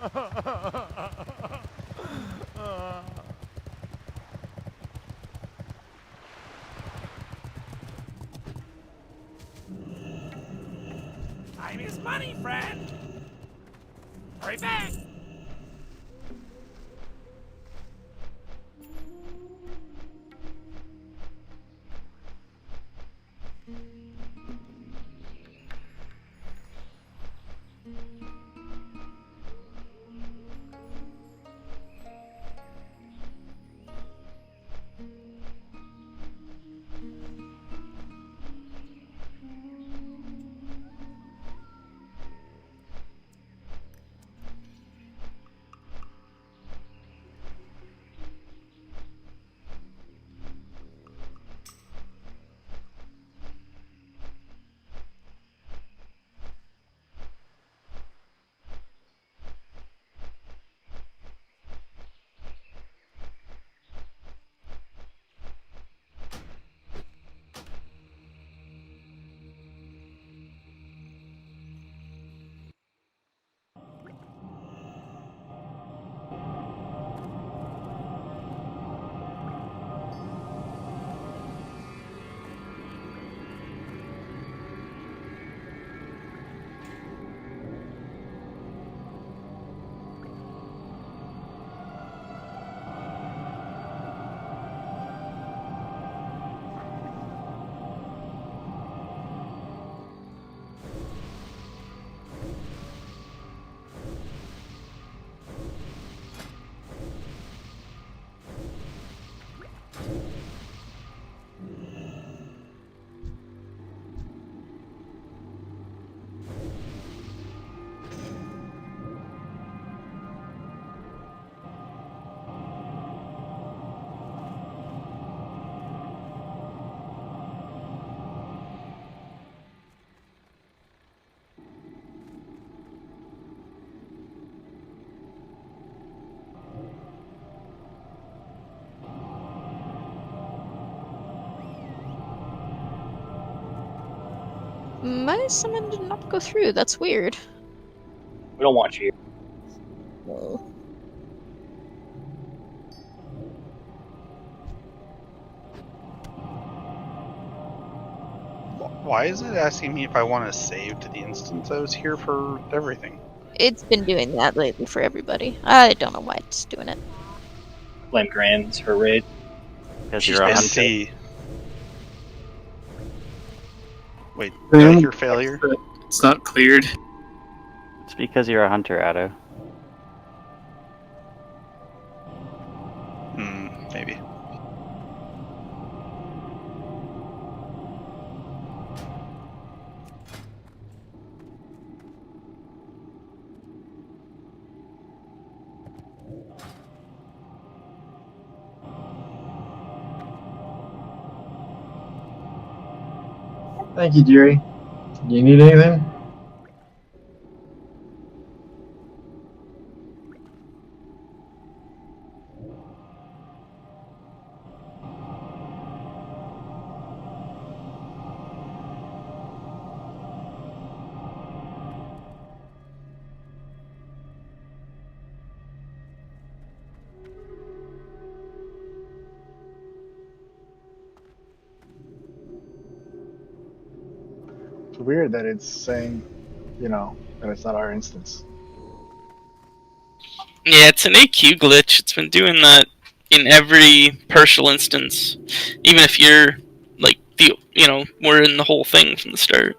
Time is money, friend. Hurry back. My summon did not go through. That's weird. We don't want you here. Whoa. Why is it asking me if I want to save to the instance? I was here for everything. It's been doing that lately for everybody. I don't know why it's doing it. Blame Grand's her raid. Because She's you're a I hunter. see. Wait, did I hear failure? It's not cleared. It's because you're a hunter, Addo. Maybe. Thank you, Jerry. Do you need anything? It's weird that it's saying, that it's not our instance. Yeah, it's an AQ glitch. It's been doing that in every partial instance. Even if you're, like, we're in the whole thing from the start.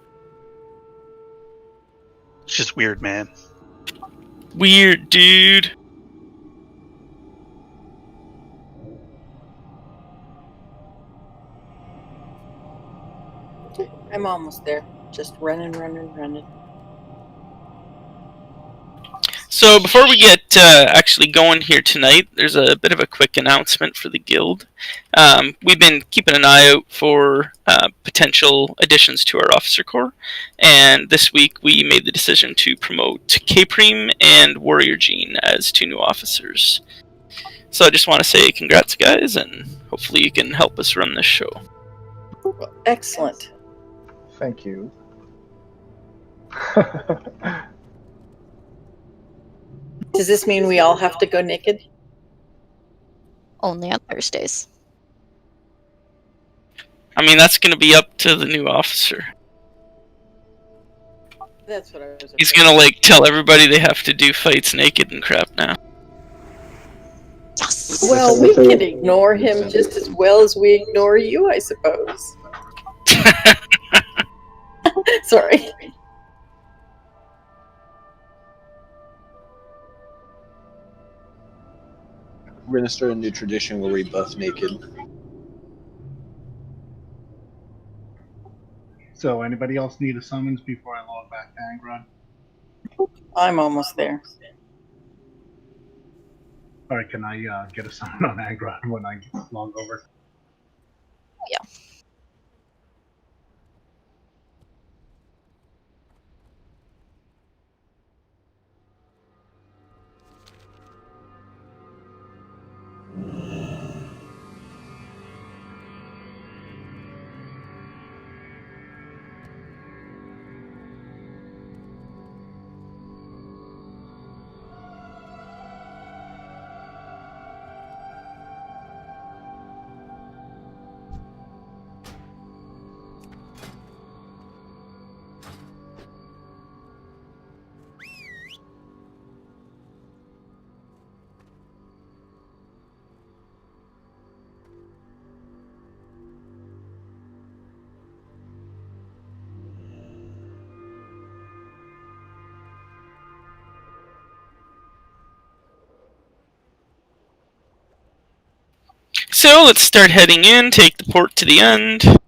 It's just weird, man. Weird, dude. I'm almost there. Just running. So before we get actually going here tonight, there's a bit of a quick announcement for the guild. We've been keeping an eye out for potential additions to our officer corps, and this week we made the decision to promote K-Preem and Warrior Gene as 2 new officers. So I just want to say congrats, guys, and hopefully you can help us run this show. Excellent. Thank you. Does this mean we all have to go naked? Only on Thursdays. I mean, that's going to be up to the new officer. That's what I was. He's going to like tell everybody they have to do fights naked and crap now. Yes! Well, we can ignore him just as well as we ignore you, I suppose. Sorry. We're gonna start a new tradition where we buff naked. So, anybody else need a summons before I log back to Angrod? I'm almost there. All right, can I get a summon on Angrod when I log over? Yeah. So let's start heading in, take the port to the end.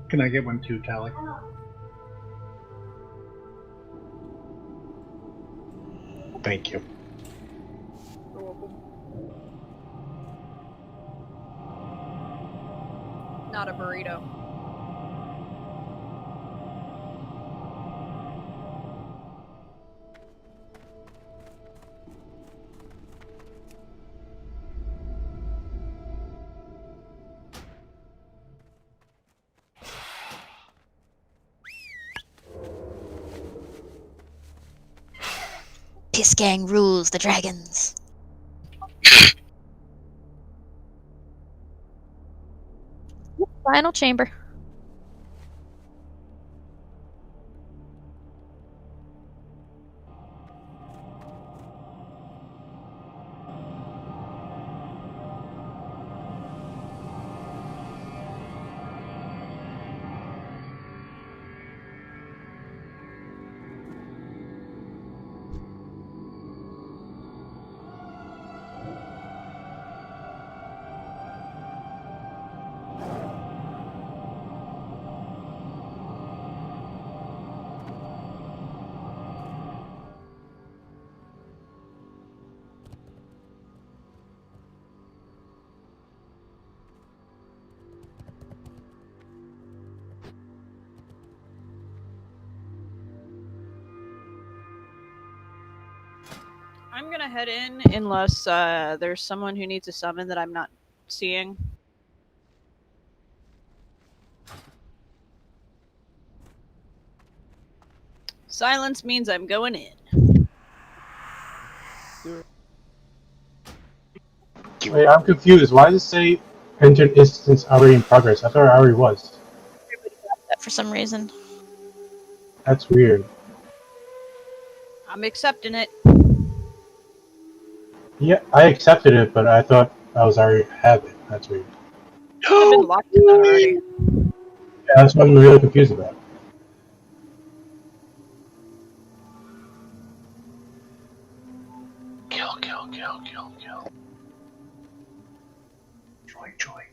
Can I get one too, Tally? Thank you. You're welcome. Not a burrito. Piss Gang rules the dragons. Final chamber. I'm gonna head in unless there's someone who needs a summon that I'm not seeing. Silence means I'm going in. Wait, I'm confused. Why does it say entered instance already in progress? I thought it already was. That for some reason. That's weird. I'm accepting it. Yeah, I accepted it, but I thought I was already have it. That's weird. I've been locked in that already. Yeah, that's what I'm really confused about. Kill. Joy.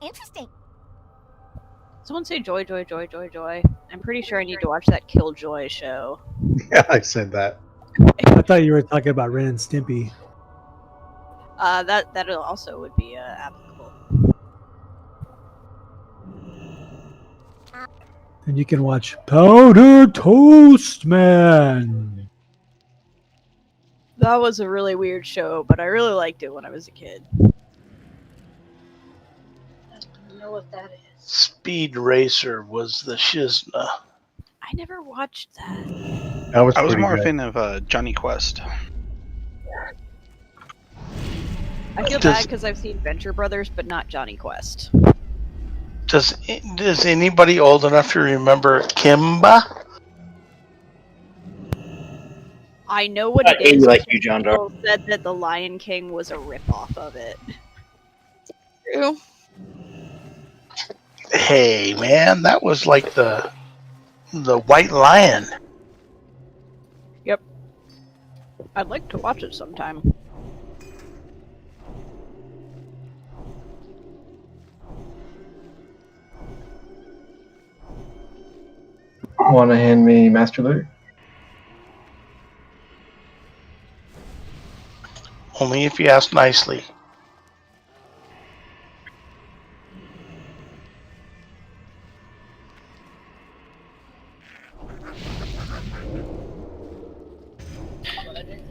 Interesting. Someone say joy. I'm pretty sure I need to watch that Killjoy show. Yeah, I said that. I thought you were talking about Ren and Stimpy. That also would be applicable. And you can watch Powder Toast Man. That was a really weird show, but I really liked it when I was a kid. I don't know what that is. Speed Racer was the shizna. I never watched that. That was I was pretty more a good. fan of Johnny Quest. I feel bad because I've seen Venture Brothers, but not Johnny Quest. Does anybody old enough to remember Kimba? I know what I it is. like because you, John Dark. People said that The Lion King was a ripoff of it. True. Hey, man, that was like the White Lion. Yep. I'd like to watch it sometime. Want to hand me Master Looter? Only if you ask nicely.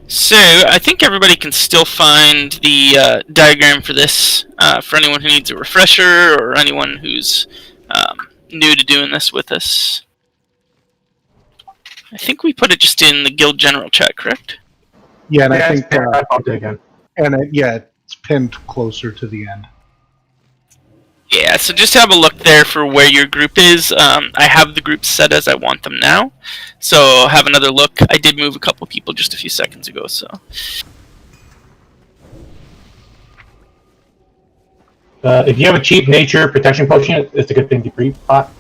So, I think everybody can still find the diagram for this for anyone who needs a refresher or anyone who's new to doing this with us. I think we put it just in the guild general chat, correct? Yeah, and Yeah, I think, I popped it again. it's pinned closer to the end. Yeah, so just have a look there for where your group is. I have the group set as I want them now, so have another look. I did move a couple people just a few seconds ago, so. If you have a cheap nature protection potion, it's a good thing to pre-pot.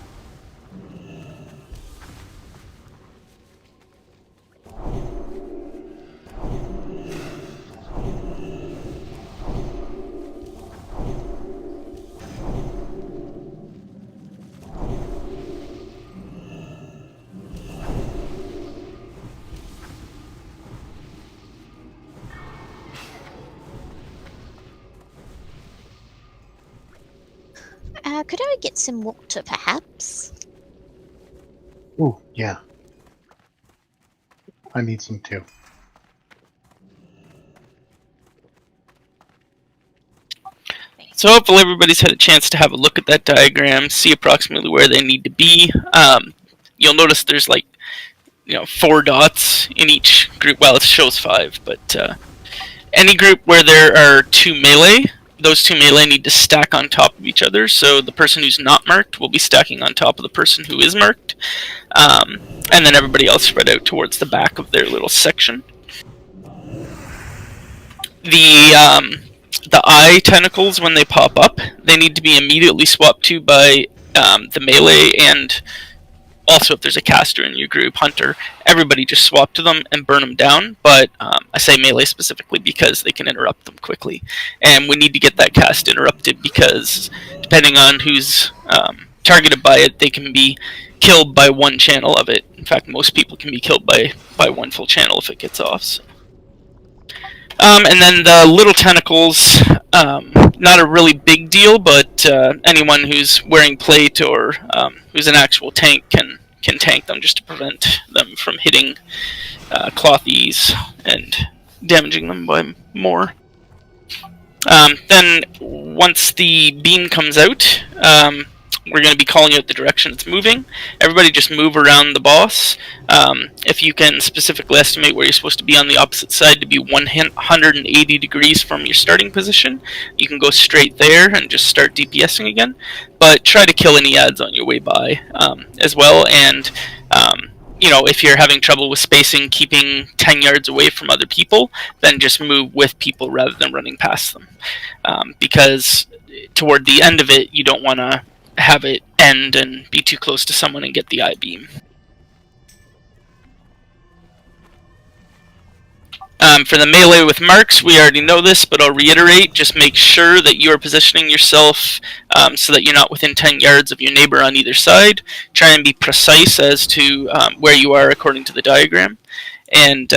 Could I get some water, perhaps? Ooh, yeah. I need some too. So hopefully everybody's had a chance to have a look at that diagram, see approximately where they need to be. You'll notice there's 4 dots in each group. Well, it shows 5, but any group where there are 2 melee, those 2 melee need to stack on top of each other. So the person who's not marked will be stacking on top of the person who is marked, and then everybody else spread out towards the back of their little section. The eye tentacles, when they pop up, they need to be immediately swapped to by the melee, and also if there's a caster in your group, hunter, everybody just swap to them and burn them down. But I say melee specifically because they can interrupt them quickly, and we need to get that cast interrupted because depending on who's targeted by it, they can be killed by one channel of it. In fact, most people can be killed by one full channel if it gets off. So. And then the little tentacles, not a really big deal, but anyone who's wearing plate or who's an actual tank can tank them just to prevent them from hitting clothies and damaging them by more. Then once the beam comes out, we're going to be calling out the direction it's moving. Everybody just move around the boss. If you can specifically estimate where you're supposed to be on the opposite side to be 180 degrees from your starting position, you can go straight there and just start DPSing again. But try to kill any ads on your way by as well. And if you're having trouble with spacing, keeping 10 yards away from other people, then just move with people rather than running past them. Because toward the end of it, you don't want to have it end and be too close to someone and get the I-beam. For the melee with marks, we already know this, but I'll reiterate, just make sure that you are positioning yourself so that you're not within 10 yards of your neighbor on either side. Try and be precise as to where you are according to the diagram, and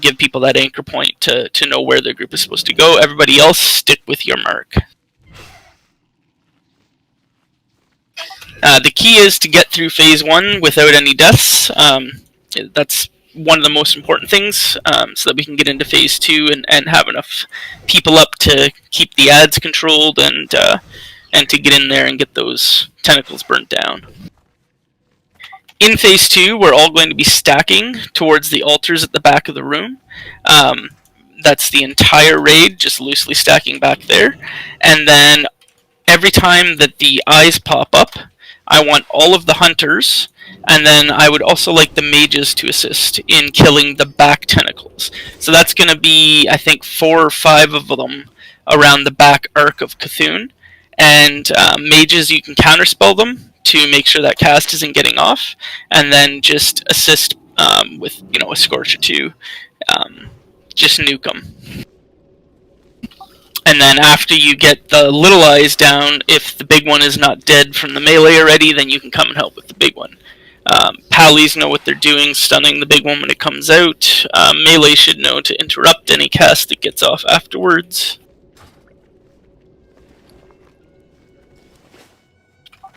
give people that anchor point to know where their group is supposed to go. Everybody else, stick with your mark. The key is to get through phase 1 without any deaths. That's one of the most important things, so that we can get into phase 2 and have enough people up to keep the ads controlled and to get in there and get those tentacles burnt down. In phase 2, we're all going to be stacking towards the altars at the back of the room. That's the entire raid, just loosely stacking back there. And then every time that the eyes pop up, I want all of the hunters, and then I would also like the mages to assist in killing the back tentacles. So that's going to be, I think, 4 or 5 of them around the back arc of Cthulhu. And mages, you can counterspell them to make sure that cast isn't getting off, and then just assist with a scorch or 2. Just nuke them. And then after you get the little eyes down, if the big one is not dead from the melee already, then you can come and help with the big one. Pallies know what they're doing, stunning the big one when it comes out. Melee should know to interrupt any cast that gets off afterwards.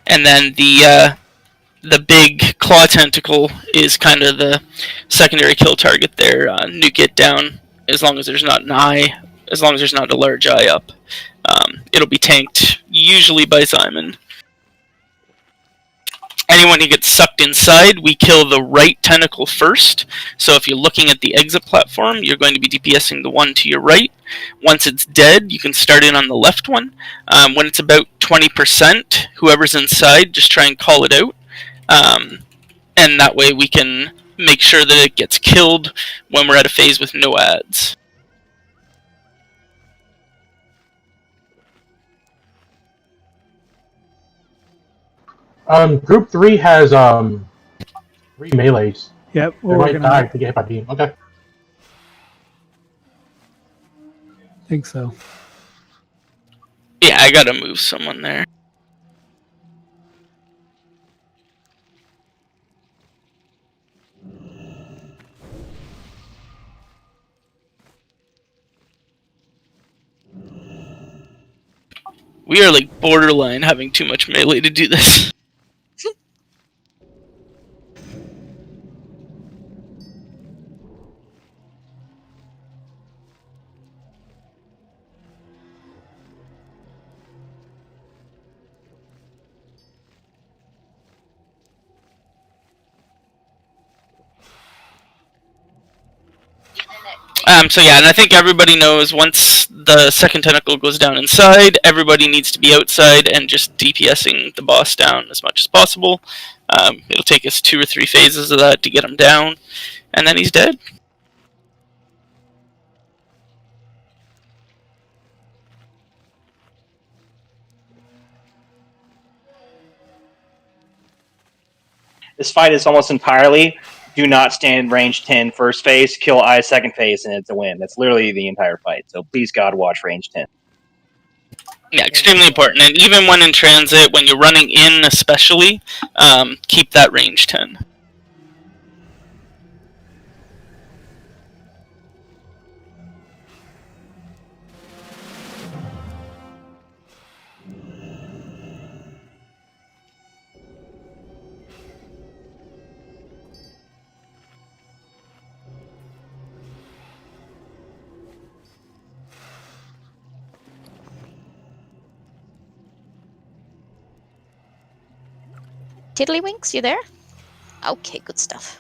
And then the big claw tentacle is kind of the secondary kill target there. Nuke it down as long as there's not an eye. As long as there's not a large eye up. It'll be tanked, usually by Simon. Anyone who gets sucked inside, we kill the right tentacle first. So if you're looking at the exit platform, you're going to be DPSing the one to your right. Once it's dead, you can start in on the left one. When it's about 20%, whoever's inside, just try and call it out. And that way we can make sure that it gets killed when we're at a phase with no ads. Group 3 has 3 melees. Yep, They might die to get hit by beam. Okay. think so. Yeah, I gotta move someone there. We are like borderline having too much melee to do this. So yeah, and I think everybody knows once the second tentacle goes down inside, everybody needs to be outside and just DPSing the boss down as much as possible. It'll take us 2 or 3 phases of that to get him down, and then he's dead. This fight is almost entirely do not stand in range 10 first phase, kill eye second phase, and it's a win. That's literally the entire fight. So please God watch range 10. Yeah, extremely important. And even when in transit, when you're running in especially, keep that range 10. Tiddlywinks, you there? Okay, good stuff.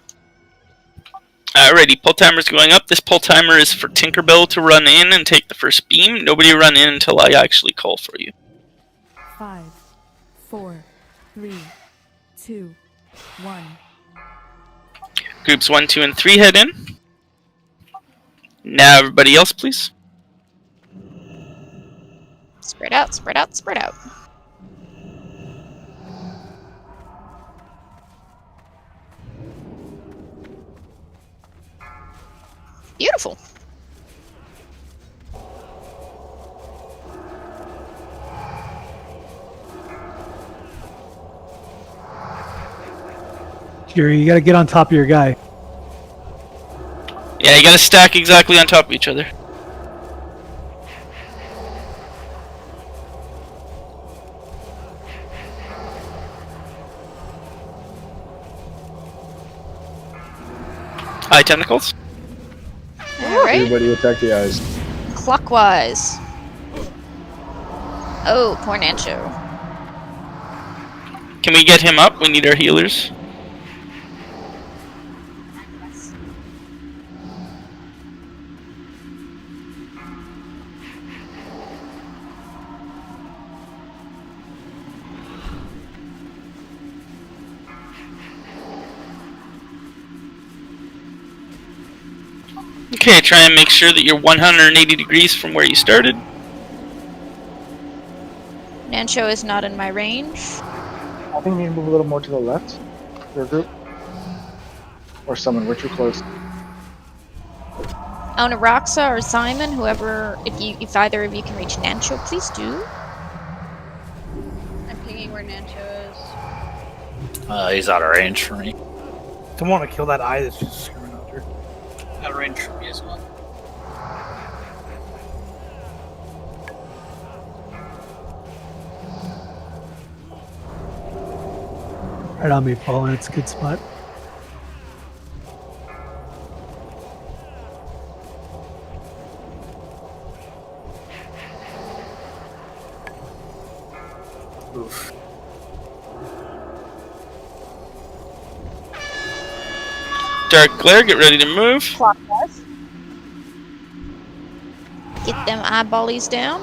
Alrighty, pull timer's going up. This pull timer is for Tinkerbell to run in and take the first beam. Nobody run in until I actually call for you. 5, 4, 3, 2, 1. Groups 1, 2, and 3 head in. Now everybody else, please. Spread out, spread out, spread out. Beautiful. Jerry, you gotta get on top of your guy. Yeah, you gotta stack exactly on top of each other. Eye tentacles. Alright. Everybody attack the eyes. Clockwise. Oh, poor Nancho. Can we get him up? We need our healers. Okay, try and make sure that you're 180 degrees from where you started. Nancho is not in my range. I think we need to move a little more to the left. Your group. Or someone, we're too close. Onaraxa or Simon, whoever, if either of you can reach Nancho, please do. I'm pinging where Nancho is. He's out of range for me. Don't want to kill that eye that's just screwing out there. Out of range for me as well. Right on me, Paul, and it's a good spot. Oof. Dark glare, get ready to move. Clockwise. Get them eyeballies down.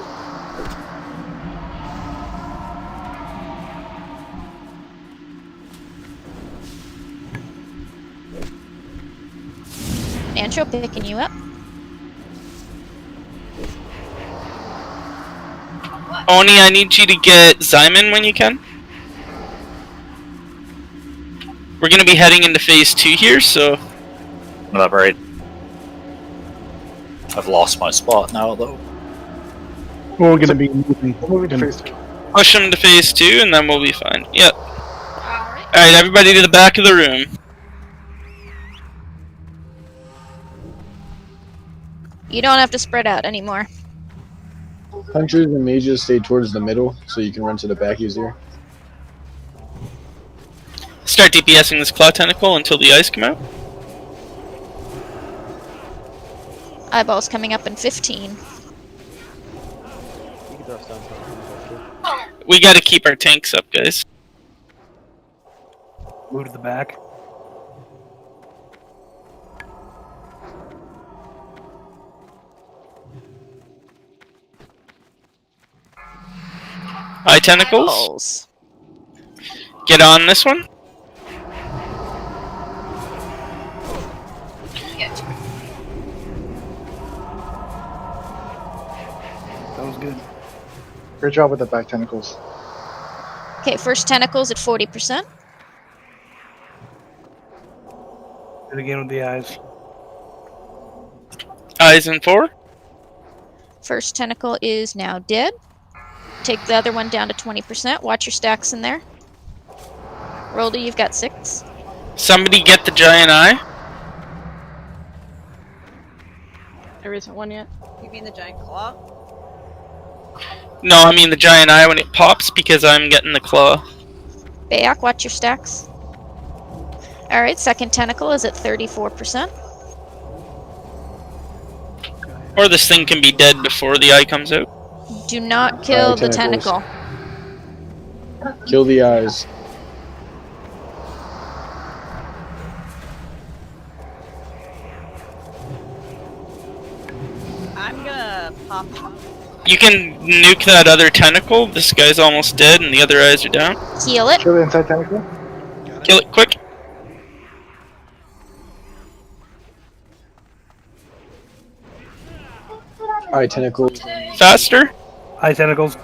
Nancho picking you up. Oni, I need you to get Zyman when you can. We're gonna be heading into phase 2 here, so... Not right. I've lost my spot now, though. We're gonna be moving. We're moving to phase 2. Push them to phase 2 and then we'll be fine. Yep. Alright, everybody to the back of the room. You don't have to spread out anymore. Hunters and mages stay towards the middle, so you can run to the back easier. Start DPSing this claw tentacle until the eyes come out. Eyeballs coming up in 15. We gotta keep our tanks up, guys. Move to the back. Eye tentacles. Get on this one. That was good. Great job with the back tentacles. Okay, first tentacles at 40%. Do it again with the eyes. Eyes in 4. First tentacle is now dead. Take the other one down to 20%. Watch your stacks in there. Roldy, you've got 6. Somebody get the giant eye. There isn't one yet. You mean the giant claw? No, I mean the giant eye when it pops because I'm getting the claw. Bayak, watch your stacks. Alright, second tentacle is at 34%. Or this thing can be dead before the eye comes out. Do not kill the tentacles. tentacle. Kill the eyes. I'm gonna pop. You can nuke that other tentacle. This guy's almost dead, and the other eyes are down. Heal it. Kill the inside tentacle. Kill it quick. Eye tentacles. Faster. Eye tentacles.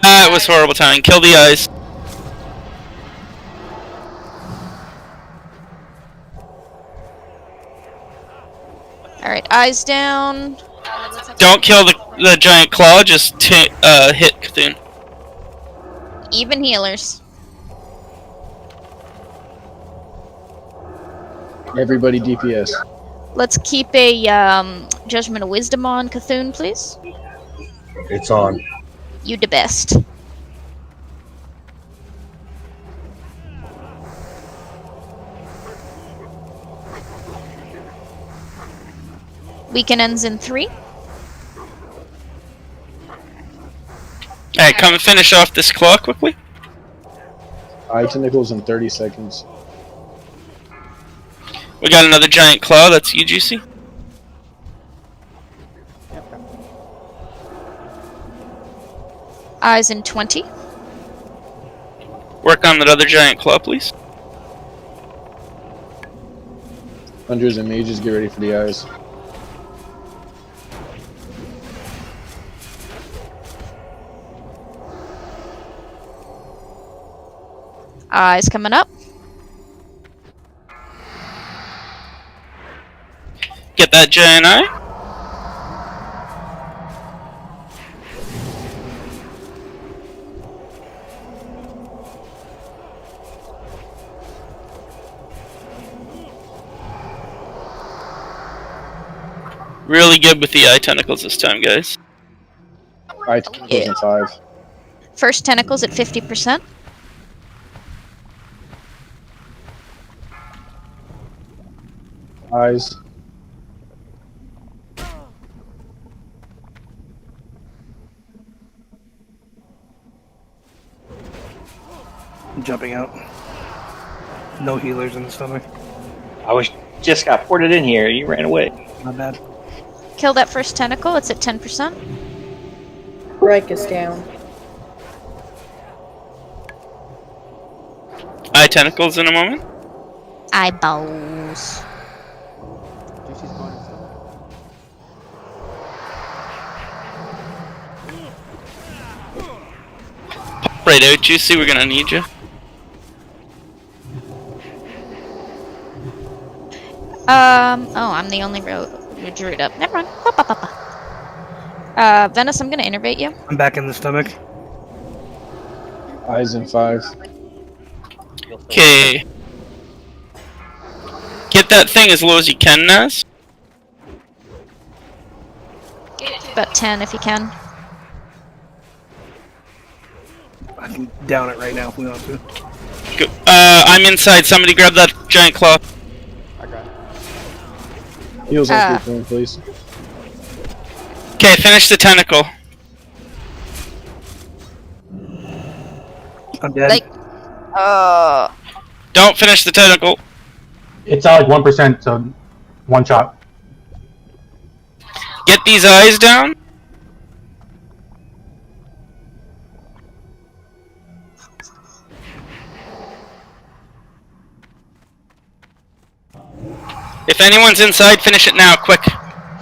That was horrible timing. Kill the eyes. Alright, eyes down. Don't kill the giant claw. Just hit Cthulhu. Even healers. Everybody DPS. Let's keep a Judgment of Wisdom on Cthulhu, please. It's on. You the best. Weekend ends in 3. Alright, come and finish off this claw quickly. Eye tentacles in 30 seconds. We got another giant claw. That's you, Juicy. Eyes in 20. Work on that other giant claw, please. Hunters and mages, get ready for the eyes. Eyes coming up. Get that giant eye. Really good with the eye tentacles this time, guys. Eye tentacles in 5. First tentacles at 50%. Eyes. I'm jumping out. No healers in the stomach. Just got ported in here. You ran away. Not bad. Kill that first tentacle. It's at 10%. Break us down. Eye tentacles in a moment. Eyeballs. Pop right out, Juicy. We're gonna need you. Oh, I'm the only druid up. Never mind. Ba, ba, ba, ba. Venice, I'm gonna innervate you. I'm back in the stomach. Eyes in 5. Okay. Get that thing as low as you can, Naz. About 10 if you can. I can down it right now if we want to. Go. I'm inside. Somebody grab that giant claw. Heals on Cthulhu, please. Okay, finish the tentacle. I'm dead. Like, Don't finish the tentacle. It's at like 1%, so one shot. Get these eyes down. If anyone's inside, finish it now, quick.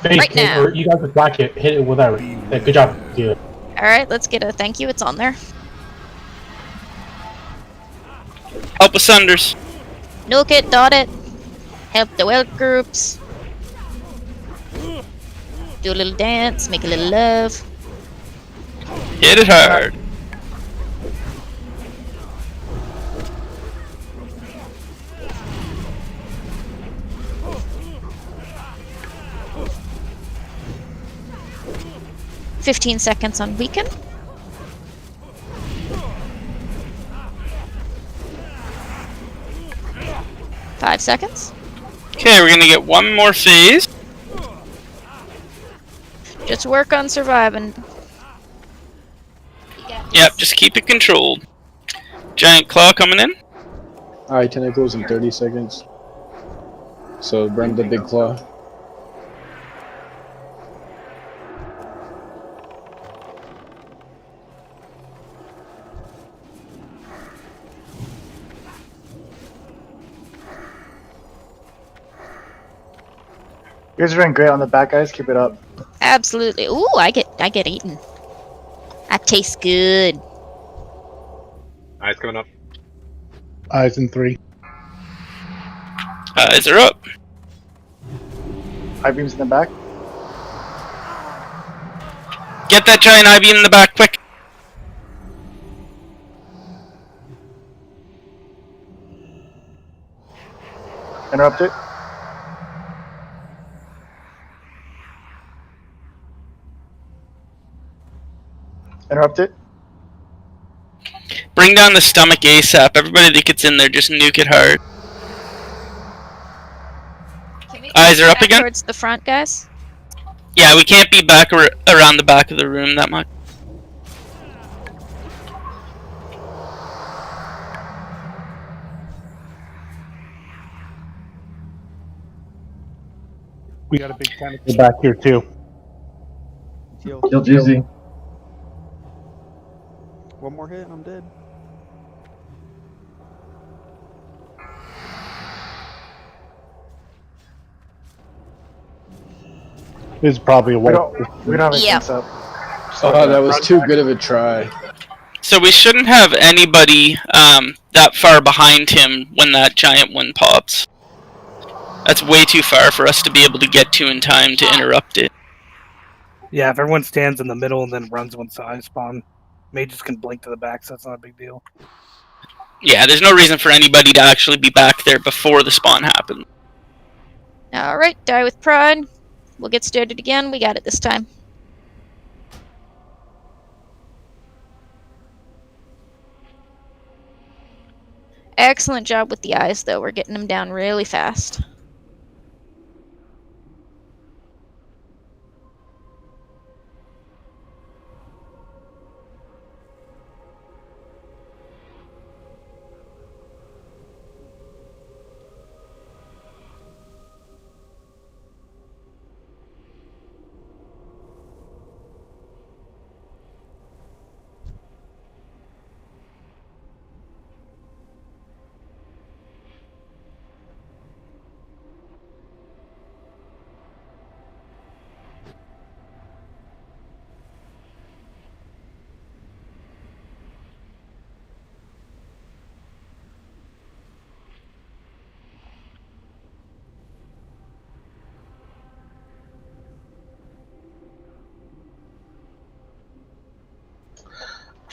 Face, Right now. or you guys with black hit it with that. Yeah, good job, dude. alright, let's get a thank you. It's on there. Help with Sunders. Nuke it, dot it. Help the weld groups. Do a little dance, make a little love. Hit it hard. $15 seconds on weaken. $5 seconds. Okay, we're gonna get one more phase. Just work on surviving. Yep, just keep it controlled. Giant claw coming in. Eye tentacles in 30 seconds. So burn the big claw. You guys are doing great on the back, guys. Keep it up. Absolutely. Ooh, I get eaten. I taste good. Eyes coming up. Eyes in 3. Eyes are up. I-beams in the back. Get that giant I-beam in the back, quick. Interrupt it. Interrupt it. Bring down the stomach ASAP. Everybody that gets in there, just nuke it hard. Eyes are up Back again? towards the front, guys. Yeah, we can't be back around the back of the room that much. We got a big tentacle back here too. Kill Juicy. One more hit and I'm dead. This is probably a We wolf. don't have a Yeah. sense up. Oh, that was too good of a try. So we shouldn't have anybody that far behind him when that giant one pops. That's way too far for us to be able to get to in time to interrupt it. Yeah, if everyone stands in the middle and then runs once the eyes spawn, mages can blink to the back, so that's not a big deal. Yeah, there's no reason for anybody to actually be back there before the spawn happens. Alright, die with pride. We'll get started again. We got it this time. Excellent job with the eyes, though. We're getting them down really fast.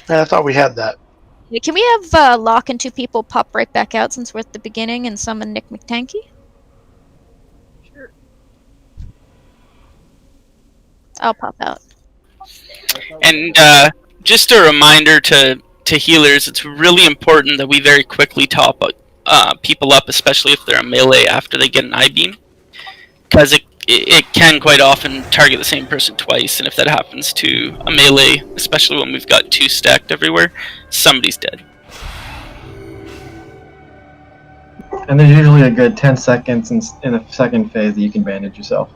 Man, I thought we had that. Yeah, can we have Locke and 2 people pop right back out since we're at the beginning and summon Nick McTanky? Sure. I'll pop out. And just a reminder to healers, it's really important that we very quickly top people up, especially if they're a melee after they get an I-beam. Because it can quite often target the same person twice, and if that happens to a melee, especially when we've got 2 stacked everywhere, somebody's dead. And there's usually a good 10 seconds in the second phase that you can bandage yourself.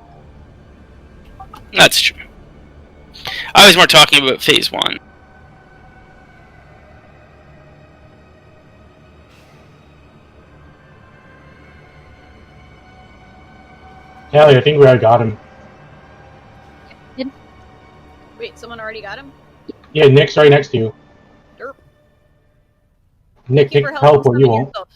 That's true. I was more talking about phase 1. Callie, I think we already got him. Wait, someone already got him? Yeah, Nick's right next to you. Derp. Nick, Keep take her teleport, you summon won't. yourself.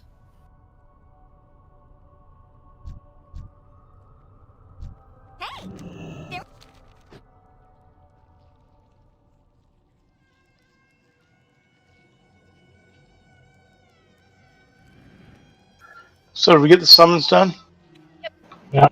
So did we get the summons done? Yeah.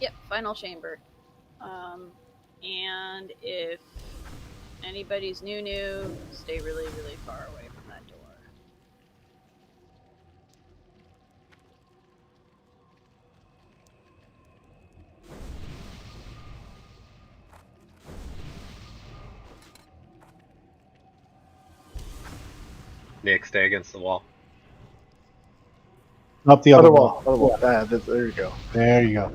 Yep, final chamber. And if anybody's new, stay really, really far away from that door. Nick, stay against the wall. Up the other wall. Other wall. There you go. There you go.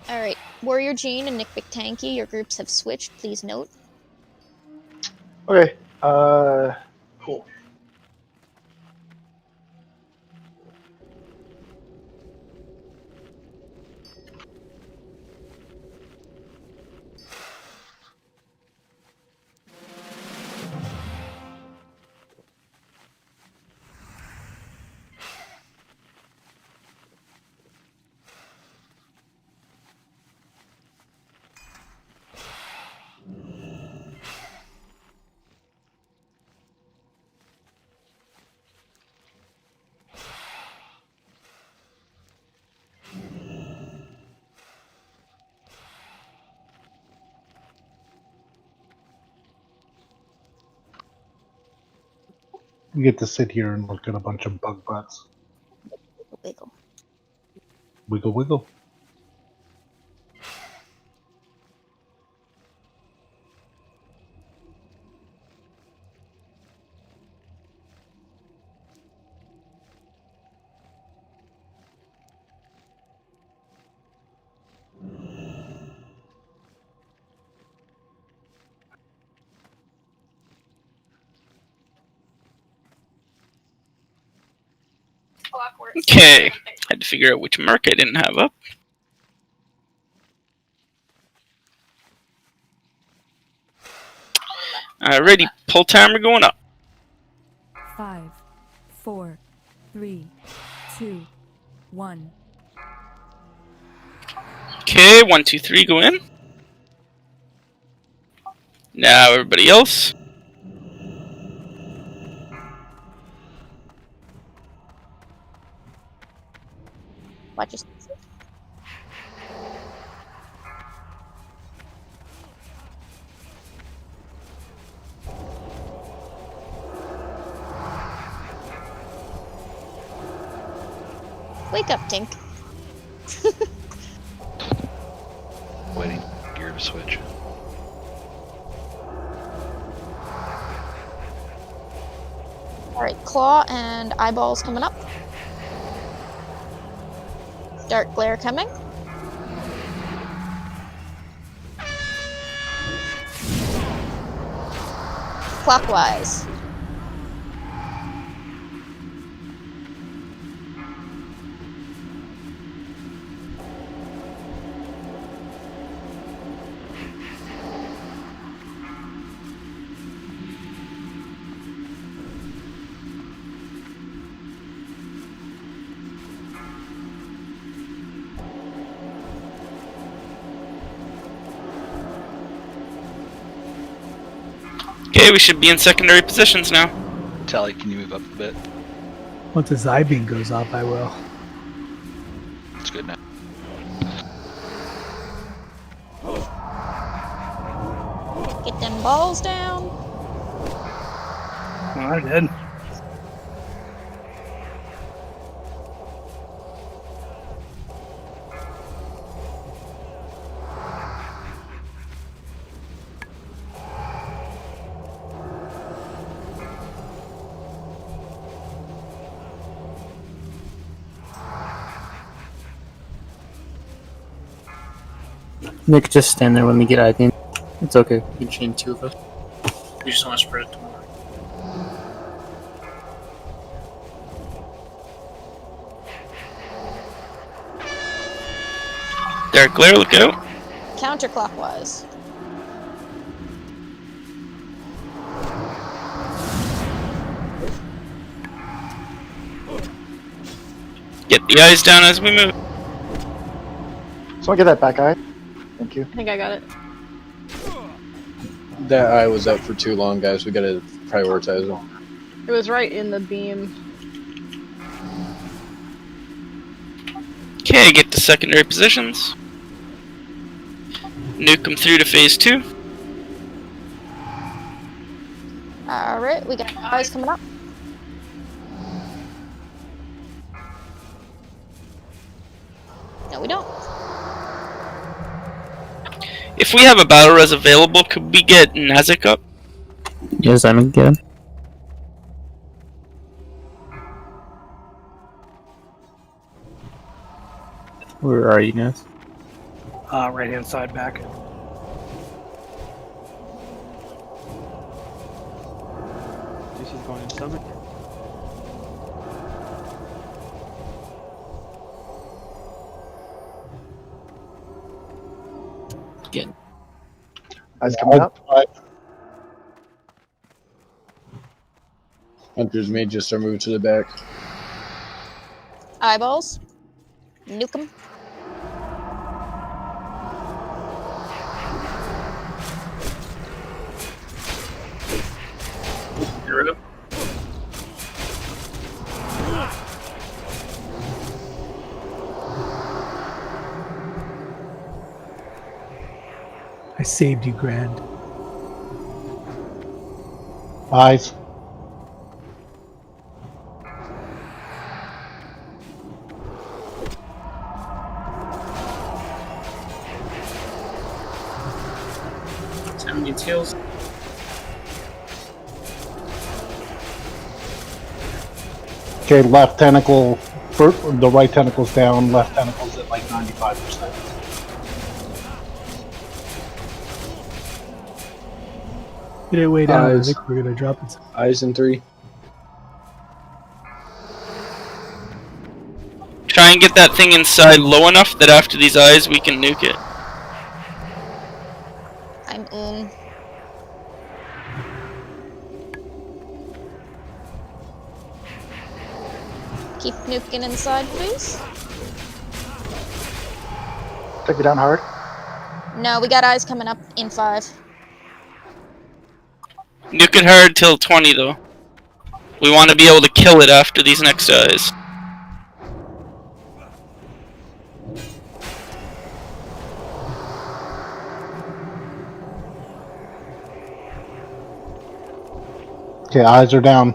Alright, Warrior Jean and Nick McTanky, your groups have switched. Please note. Okay. Cool. You get to sit here and look at a bunch of bug butts. Wiggle. Wiggle, wiggle. Okay, had to figure out which mark I didn't have up. Ready, pull timer going up. 5, 4, 3, 2, 1. Okay, 1, 2, 3, go in. Now everybody else. Watch your spaces. Wake up, Tink. Waiting gear to switch. Alright, claw and eyeballs coming up. Dark glare coming. Clockwise. Okay, we should be in secondary positions now. Tally, can you move up a bit? Once the Zybeam goes off, I will. It's good now. Get them balls down. I did. Nick, just stand there when we get ID. It's okay. You can chain two of us. We just want to spread it tomorrow. Dark glare, look out. Counterclockwise. Get the eyes down as we move. Someone get that back eye. Thank you. I think I got it. That eye was up for too long, guys. We gotta prioritize them. It was right in the beam. Okay, get to secondary positions. Nuke them through to phase 2. Alright, we got eyes coming up. No, we don't. If we have a battle res available, could we get Nazik up? Yes, I'm again. Where are you, Ness? Right hand side back. This is going in summit. Again. Eyes coming up. Hunters may just start moving to the back. Eyeballs. Nuke them. I saved you, Grand. Eyes. How many tails? Okay, left tentacle. The right tentacle's down. Left tentacle's at like 95%. Get it way down. I Eyes. think we're gonna drop it. Eyes in 3. Try and get that thing inside low enough that after these eyes we can nuke it. I'm in. Keep nuking inside, please. Take it down hard. No, we got eyes coming up in 5. Nuke it hard till 20 though. We want to be able to kill it after these next eyes. Okay, eyes are down.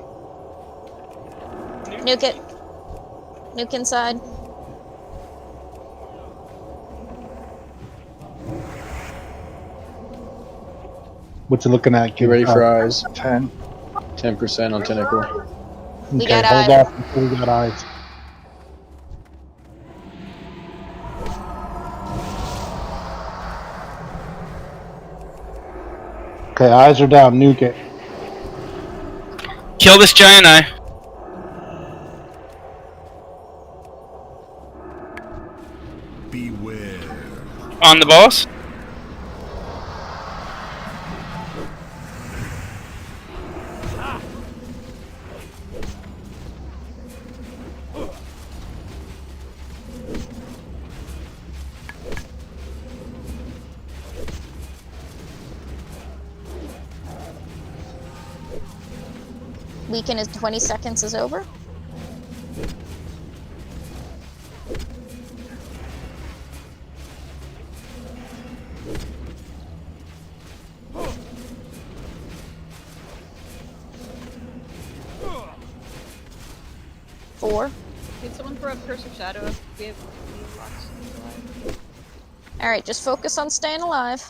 Nuke it. Nuke inside. What's it looking at? Get ready for eyes. 10. 10% on tentacle. We Okay, got hold eyes. off until we got eyes. Okay, eyes are down. Nuke it. Kill this giant eye. Beware. On the boss. Weaken is 20 seconds is over. 4. Can someone throw up Curse of Shadow if we have lots alive? Alright, just focus on staying alive.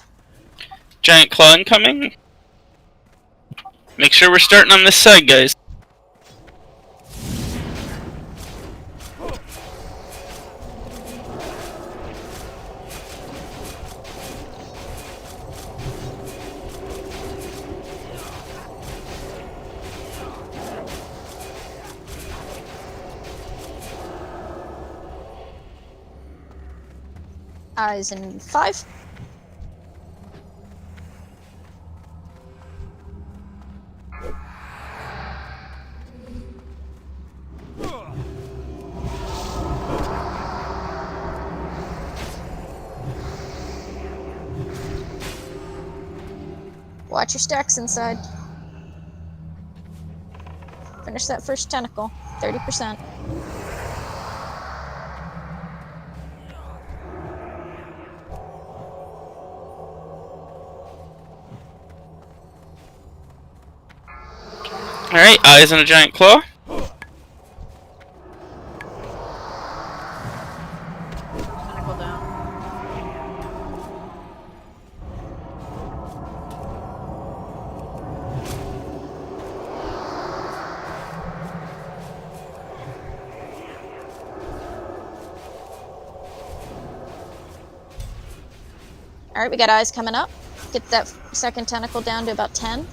Giant claw incoming. Make sure we're starting on this side, guys. Eyes in 5. Watch your stacks inside. Finish that first tentacle. 30%. Alright, eyes on a giant claw. Tentacle down. Alright, we got eyes coming up. Get that second tentacle down to about 10.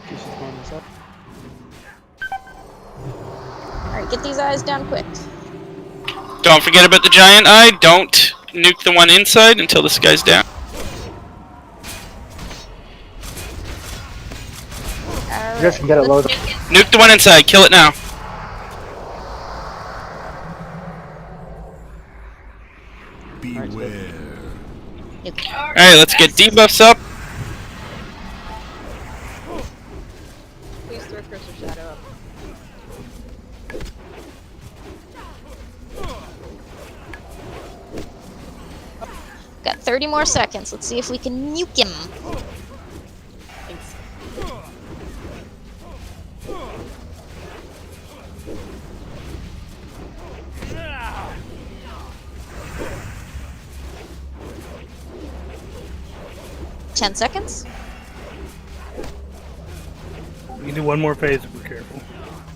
She's going this up. Alright, get these eyes down quick. Don't forget about the giant eye. Don't nuke the one inside until this guy's down. You guys can get it loaded. Nuke the one inside. Kill it now. Beware. Alright, let's get debuffs up. Please throw Curse of Shadow up. Got 30 more seconds. Let's see if we can nuke him. Thanks. 10 seconds. We can do one more phase if we're careful.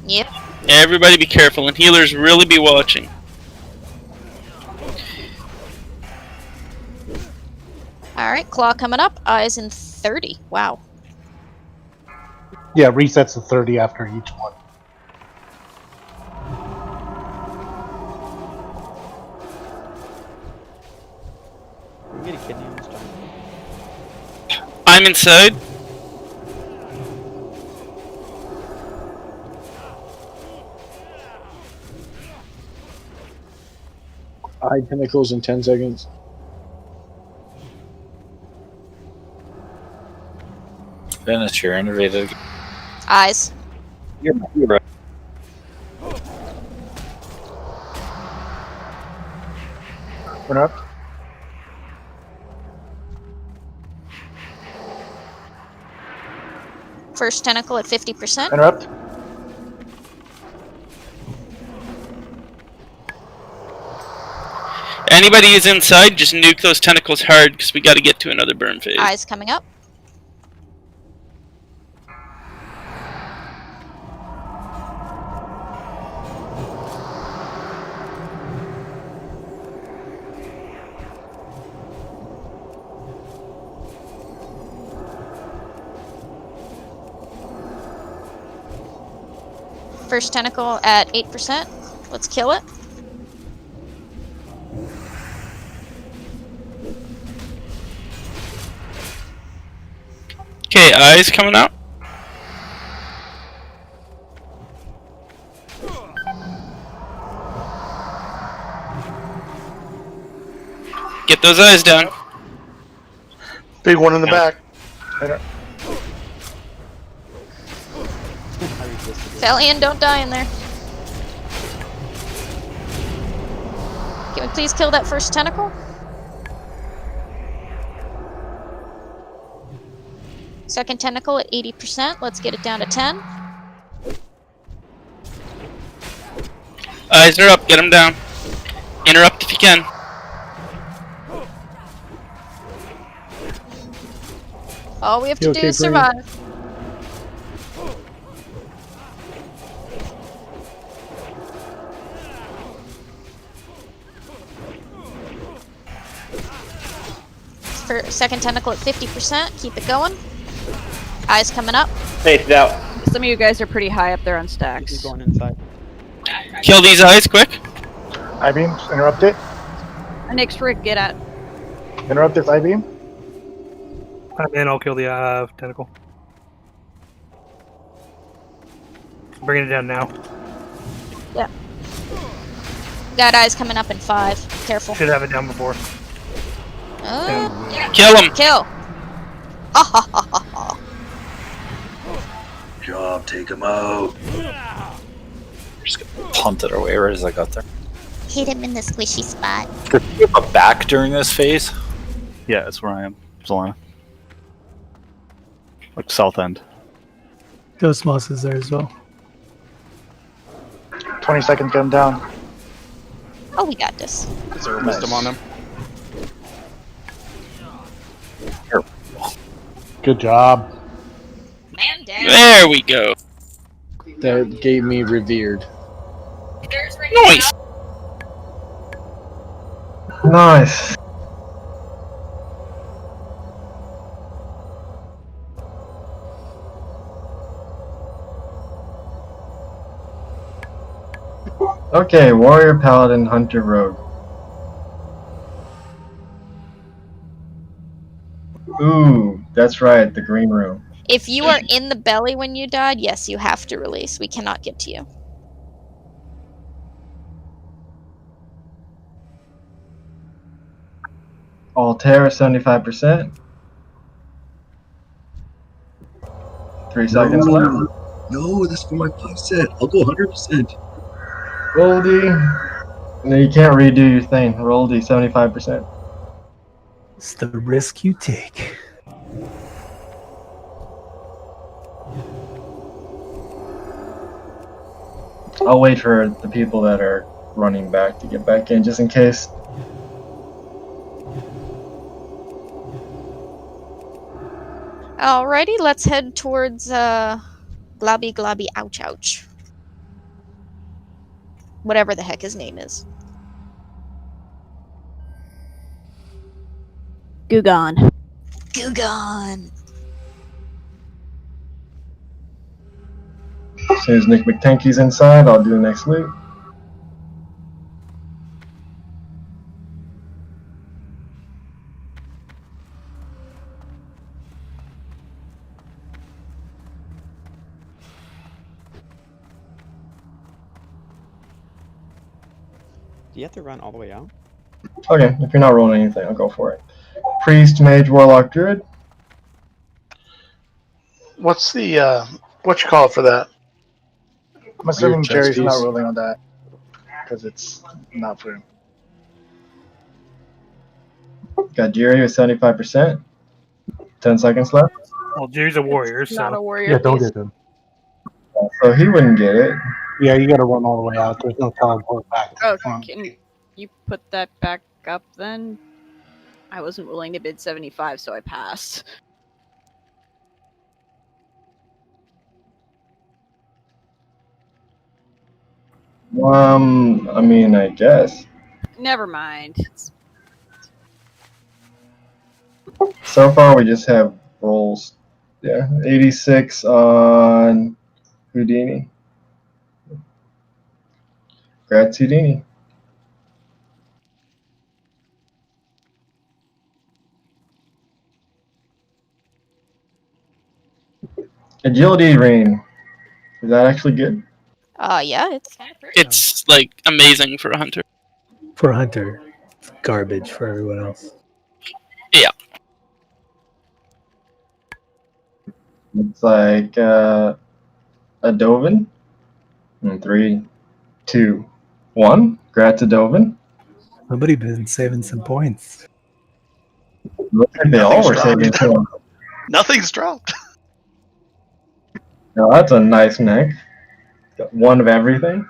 Yep. Everybody be careful, and healers really be watching. Alright, claw coming up. Eyes in 30. Wow. Yeah, resets to 30 after each one. Get a kidney on this time. I'm inside. Eye tentacles in 10 seconds. Finish your innovative. Eyes. You're right. Interrupt. First tentacle at 50%. Interrupt. Anybody who's inside, just nuke those tentacles hard, because we got to get to another burn phase. Eyes coming up. First tentacle at 8%. Let's kill it. Okay, eyes coming out. Get those eyes down. Big one in the back. Valiant, don't die in there. Can we please kill that first tentacle? Second tentacle at 80%. Let's get it down to 10. Eyes are up. Get him down. Interrupt if you can. All we have to You do okay, is Brain? survive. For second tentacle at 50%. Keep it going. Eyes coming up. Faith out. Some of you guys are pretty high up there on He's stacks. going inside. Kill these eyes quick. I-beam, interrupt it. Next Rick, get at. Interrupt this I-beam. I'm in. I'll kill the tentacle. Bringing it down now. Yeah. Got eyes coming up in 5. Careful. Should have it down before. Kill him. Kill. Job, take him out. Just gonna punt it away right as I got there. Hit him in the squishy spot. Did you have a back during this phase? Yeah, that's where I am, Solana. Like south end. Ghost Moss is there as well. 20 seconds, get him down. Oh, we got this. Is there a wisdom on him? Good job. Man down. There we go. That gave me revered. Nice. Nice. Okay, Warrior, Paladin, Hunter, Rogue. Ooh, that's right, the green room. If you are in the belly when you died, yes, you have to release. We cannot get to you. Altair, 75%. 3 seconds left. No, this is for my 5 set. I'll go 100%. Roll D. No, you can't redo your thing. Roll D, 75%. It's the risk you take. I'll wait for the people that are running back to get back in, just in case. Alrighty, let's head towards Globby Globby Ouch Ouch. Whatever the heck his name is. Gugon. Gugon. As soon as Nick McTanky's inside, I'll do the next loop. Do you have to run all the way out? Okay, if you're not rolling anything, I'll go for it. Priest, Mage, Warlock, Druid. What's the what you call it for that? I'm assuming chest Jerry's not piece. rolling on that because it's not for him. Got Jerry with 75%. 10 seconds left. Well, Jerry's a warrior, so. Not a warrior. Yeah, don't piece. get him. So he wouldn't get it. Yeah, you gotta run all the way out. There's no teleport back. Oh, can you put that back up then? I wasn't willing to bid 75, so I passed. I mean, I guess. Never mind. So far, we just have rolls. Yeah, 86 on Houdini. Congrats, Houdini. Agility Rain. Is that actually good? Yeah, it's kind of pretty. It's like amazing for a hunter. For a hunter, it's garbage for everyone else. Yeah. It's like a Dovin. In 3, 2, 1. Congrats, Dovin. Somebody been saving some points. Looks like they all were saving points. Nothing's dropped. Now that's a nice neck. Got one of everything.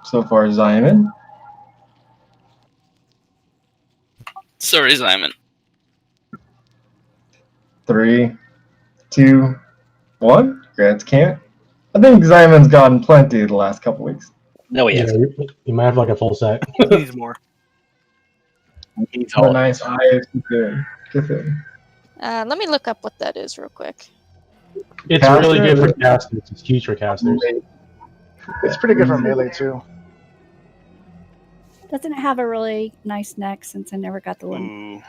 So far, Simon. Sorry, Simon. 3, 2, 1. Grants can't. I think Simon's gotten plenty the last couple weeks. No, he Yeah, hasn't. you might have like a full set. He needs more. He's What a all nice IFC good. Good thing. Let me look up what that is real quick. It's really good for casters. It's huge for casters. It's pretty good for melee too. Doesn't it have a really nice neck since I never got the one? Ooh.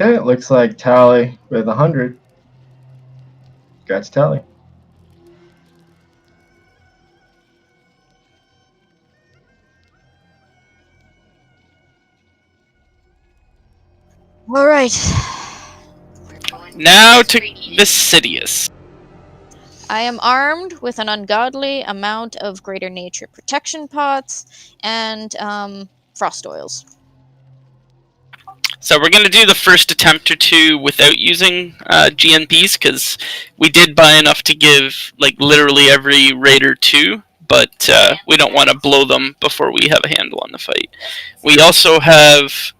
Okay, it looks like Tally with 100. Congrats, Tally. All right. Now to Vasidius. I am armed with an ungodly amount of greater nature protection pots and frost oils. So we're going to do the first attempt or two without using GNPs, because we did buy enough to give like literally every raider 2, but we don't want to blow them before we have a handle on the fight. We also have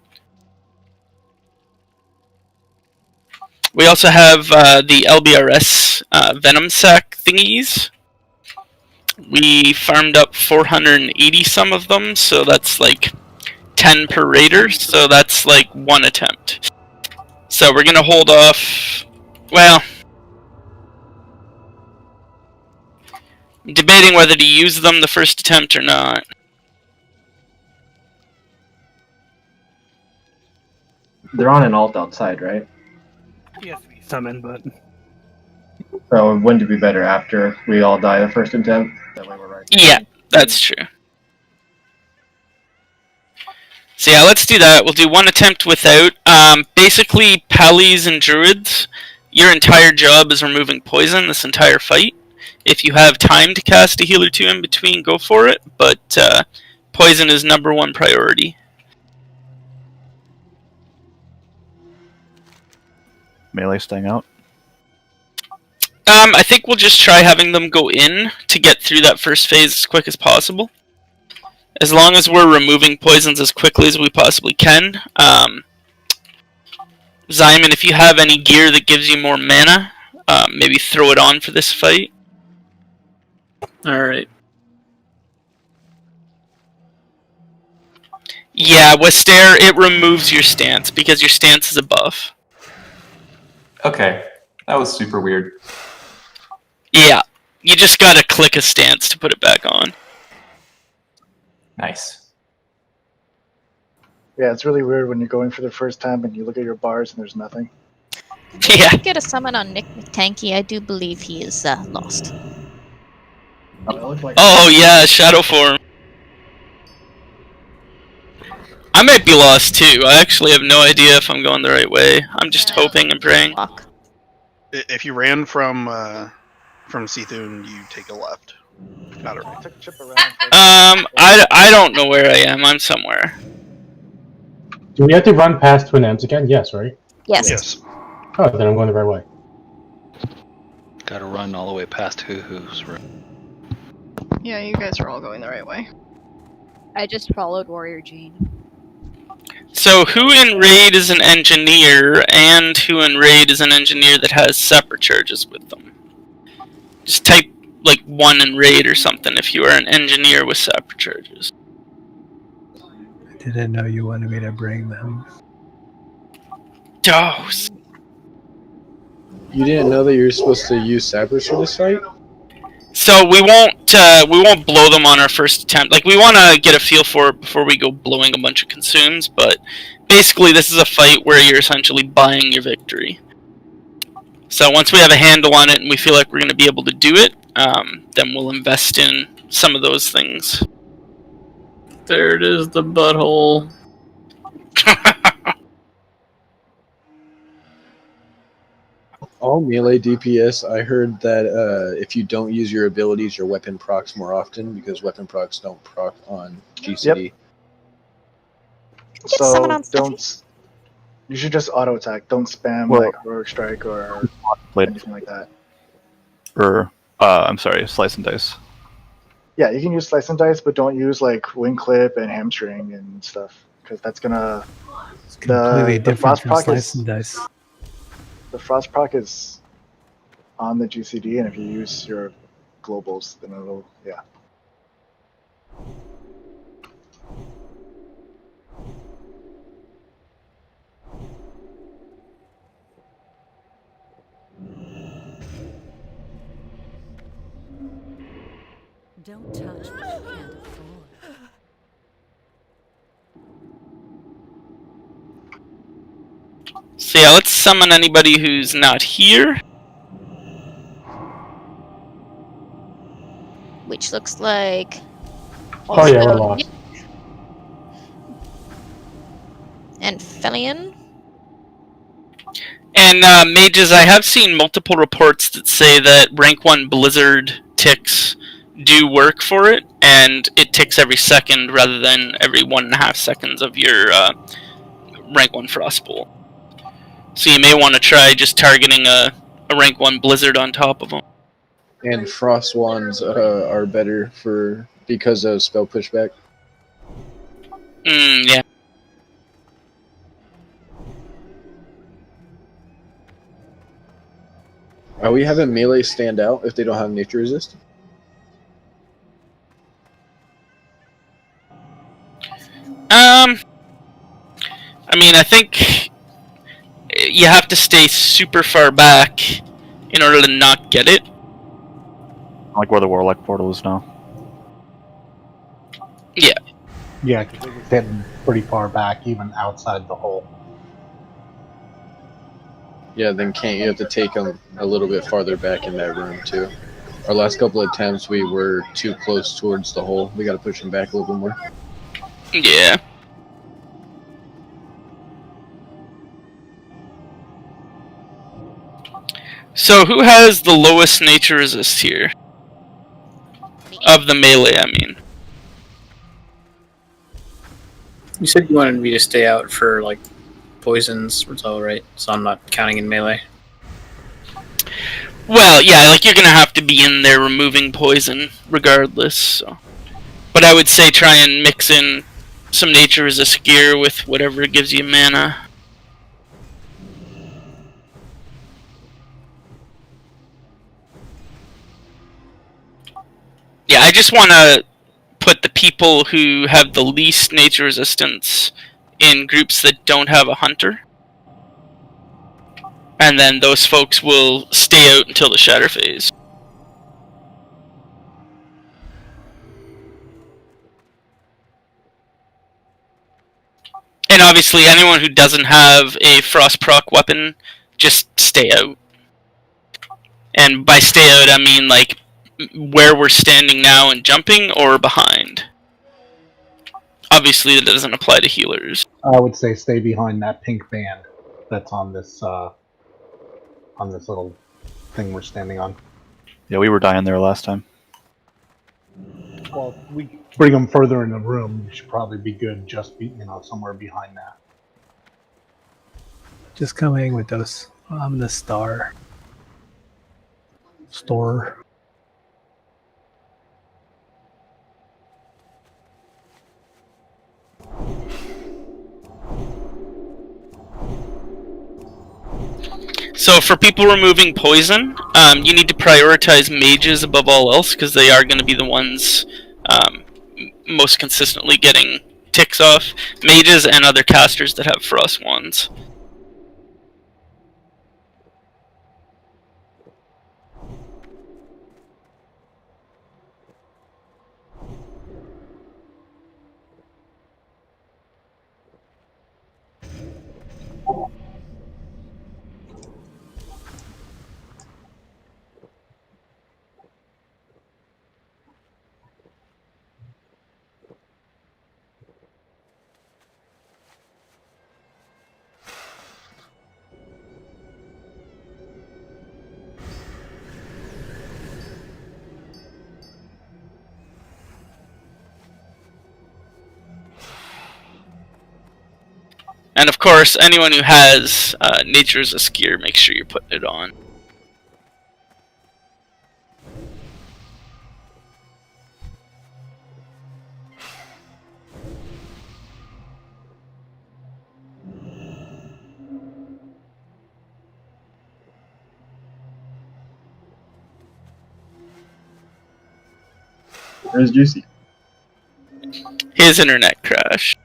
the LBRS Venom Sac thingies. We farmed up 480 some of them, so that's like 10 per raider, so that's like 1 attempt. So we're gonna hold off. Well, I'm debating whether to use them the first attempt or not. They're on an alt outside, right? He has to be summoned, but So wouldn't it be better after we all die the first attempt? That way we're right. Yeah, that's true. So yeah, let's do that. We'll do 1 attempt without. Basically, Pallies and Druids, your entire job is removing poison this entire fight. If you have time to cast a heal or 2 in between, go for it, but poison is #1 priority. Melee staying out. I think we'll just try having them go in to get through that first phase as quick as possible. As long as we're removing poisons as quickly as we possibly can. Zyman, if you have any gear that gives you more mana, maybe throw it on for this fight. Alright. Yeah, Westair, it removes your stance, because your stance is a buff. Okay, that was super weird. Yeah, you just gotta click a stance to put it back on. Nice. Yeah, it's really weird when you're going for the first time and you look at your bars and there's nothing. Yeah. If you get a summon on Nick McTanky, I do believe he is lost. Oh yeah, shadow form. I might be lost too. I actually have no idea if I'm going the right way. I'm just hoping and praying. If you ran from Seathun, you take a left, not a right. I don't know where I am. I'm somewhere. Do we have to run past Twin M's again? Yes, right? Yes. Yes. Oh, then I'm going the right way. Gotta run all the way past Hoo-Hoo's room. Yeah, you guys are all going the right way. I just followed Warrior Gene. So who in raid is an engineer, and who in raid is an engineer that has separate charges with them? Just type like 1 in raid or something if you are an engineer with separate charges. I didn't know you wanted me to bring them. Dose. You didn't know that you were supposed to use sappers for this fight? So we won't blow them on our first attempt. Like, we want to get a feel for it before we go blowing a bunch of consumes, but basically this is a fight where you're essentially buying your victory. So once we have a handle on it and we feel like we're going to be able to do it, then we'll invest in some of those things. There it is, the butthole. All melee DPS, I heard that if you don't use your abilities, your weapon procs more often because weapon procs don't proc on GCD. Get someone So on Stephanie. don't. You should just auto attack. Don't spam Well- like heroic strike or Played anything like that. or I'm sorry, slice and dice. Yeah, you can use slice and dice, but don't use like wing clip and hamstring and stuff because that's gonna. It's completely The different frost from proc slice is and dice. the frost proc is on the GCD, and if you use your globals, then it'll Don't touch what you can't afford. So yeah, let's summon anybody who's not here. Which looks like. Oh yeah, we're also lost. and Felian. And mages, I have seen multiple reports that say that rank 1 Blizzard ticks do work for it, and it ticks every second rather than every 1.5 seconds of your rank 1 Frostbolt. So you may want to try just targeting a rank 1 Blizzard on top of them. And frost wands are better because of spell pushback. Yeah. Are we having melee stand out if they don't have nature resist? I mean, I think you have to stay super far back in order to not get it. Like where the Warlock portal is now. Yeah. Yeah, because it was hitting pretty far back, even outside the hole. Yeah, then can't you have to take them a little bit farther back in that room too? Our last couple of attempts we were too close towards the hole. We got to push them back a little bit more. Yeah. So who has the lowest nature resist here? Of the melee, I mean. You said you wanted me to stay out for like poisons, so right? So I'm not counting in melee. Well, yeah, like you're gonna have to be in there removing poison regardless. So. But I would say try and mix in some nature resist gear with whatever gives you mana. Yeah, I just want to put the people who have the least nature resistance in groups that don't have a hunter. And then those folks will stay out until the shatter phase. And obviously anyone who doesn't have a frost proc weapon, just stay out. And by stay out I mean like where we're standing now and jumping or behind. Obviously that doesn't apply to healers. I would say stay behind that pink band that's on this little thing we're standing on. Yeah, we were dying there last time. Well, we bring them further in the room. We should probably be good just somewhere behind that. Just come hang with us. I'm the star. Store. So for people removing poison, you need to prioritize mages above all else because they are going to be the ones most consistently getting ticks off. Mages and other casters that have frost wands. And of course, anyone who has Nature Resist gear, make sure you're putting it on. Where's Juicy? His internet crashed.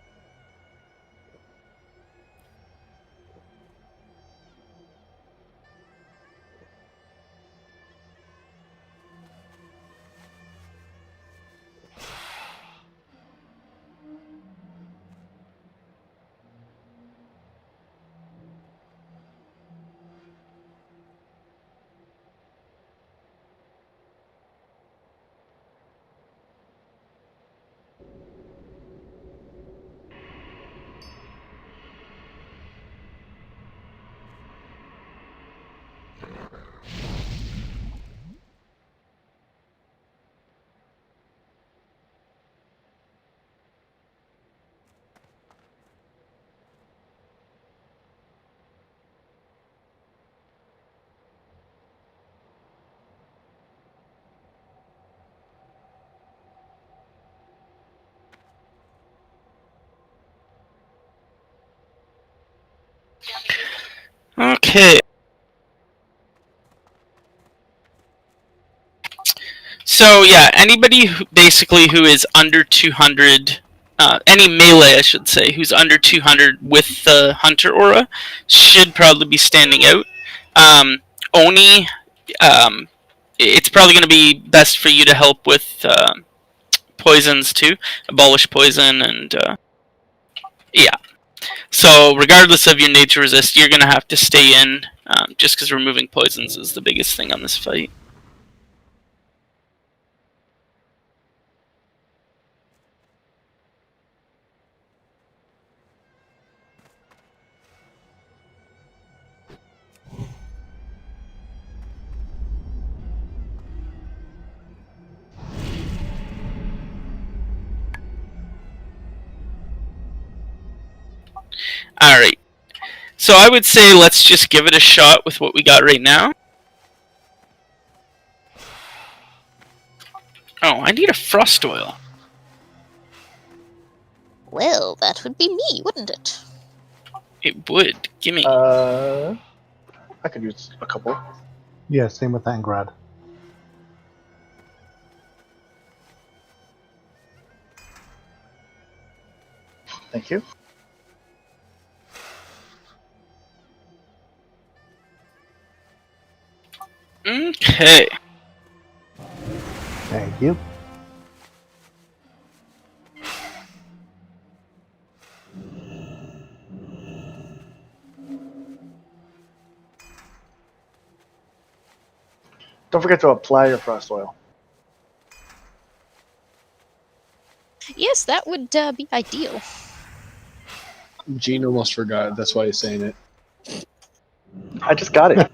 Okay. So yeah, anybody who, basically who is under 200, any melee I should say, who's under 200 with the Hunter Aura should probably be standing out. Oni, it's probably going to be best for you to help with poisons too, abolish poison and yeah. So regardless of your nature resist, you're going to have to stay in, just because removing poisons is the biggest thing on this fight. Alright, so I would say let's just give it a shot with what we got right now. Oh, I need a frost oil. Well, that would be me, wouldn't it? It would. Gimme. I could use a couple. Yeah, same with Angrad. Thank you. Okay. Thank you. Don't forget to apply your frost oil. Yes, that would be ideal. Gene almost forgot. That's why he's saying it. I just got it.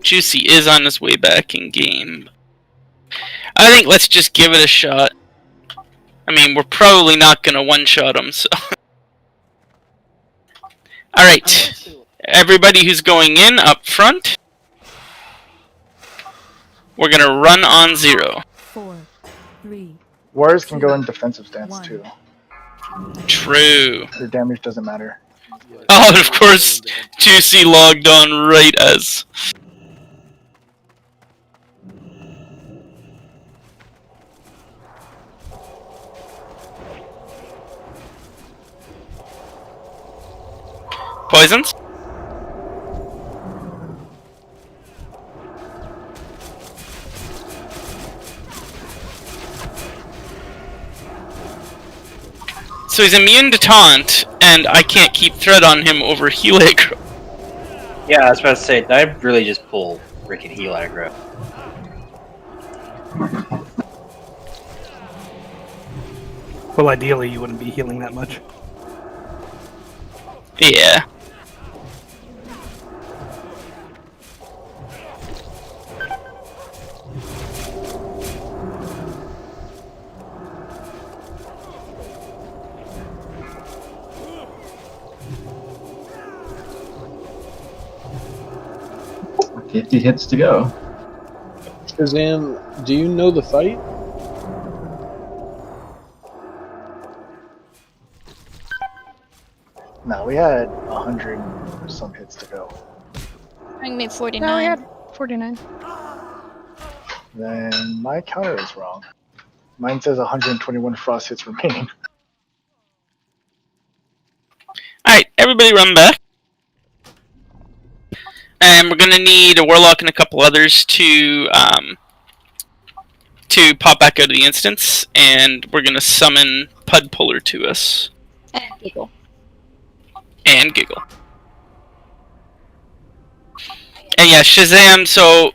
Juicy is on his way back in game. I think let's just give it a shot. I mean, we're probably not going to one-shot him, so... Alright. Everybody who's going in, up front. We're going to run on 0. 4, 3. Warriors can go in defensive stance too. True. Your damage doesn't matter. Oh, and of course, Juicy logged on right as... Poisons? So he's immune to taunt, and I can't keep threat on him over heal aggro. Yeah, I was about to say, I really just pull freaking heal aggro. Well, ideally, you wouldn't be healing that much. Yeah. 50 hits to go. Shazam, do you know the fight? No, we had 100 some hits to go. Bring me 49. No, we had 49. Then my counter is wrong. Mine says 121 frost hits remaining. Alright, everybody run back. And we're gonna need a warlock and a couple others to pop back out of the instance, and we're gonna summon Pud Puller to us. And Giggle. And Giggle. And yeah, Shazam, so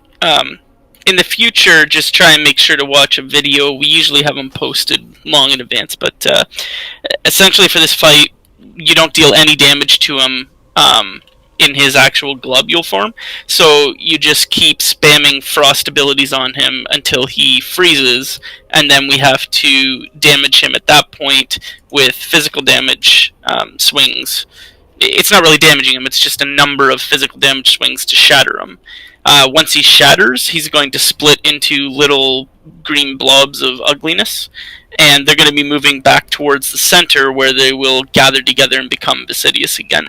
in the future, just try and make sure to watch a video. We usually have them posted long in advance, but essentially for this fight, you don't deal any damage to him in his actual globule form, so you just keep spamming frost abilities on him until he freezes, and then we have to damage him at that point with physical damage swings. It's not really damaging him, it's just a number of physical damage swings to shatter him. Once he shatters, he's going to split into little green blobs of ugliness, and they're going to be moving back towards the center where they will gather together and become Basidius again.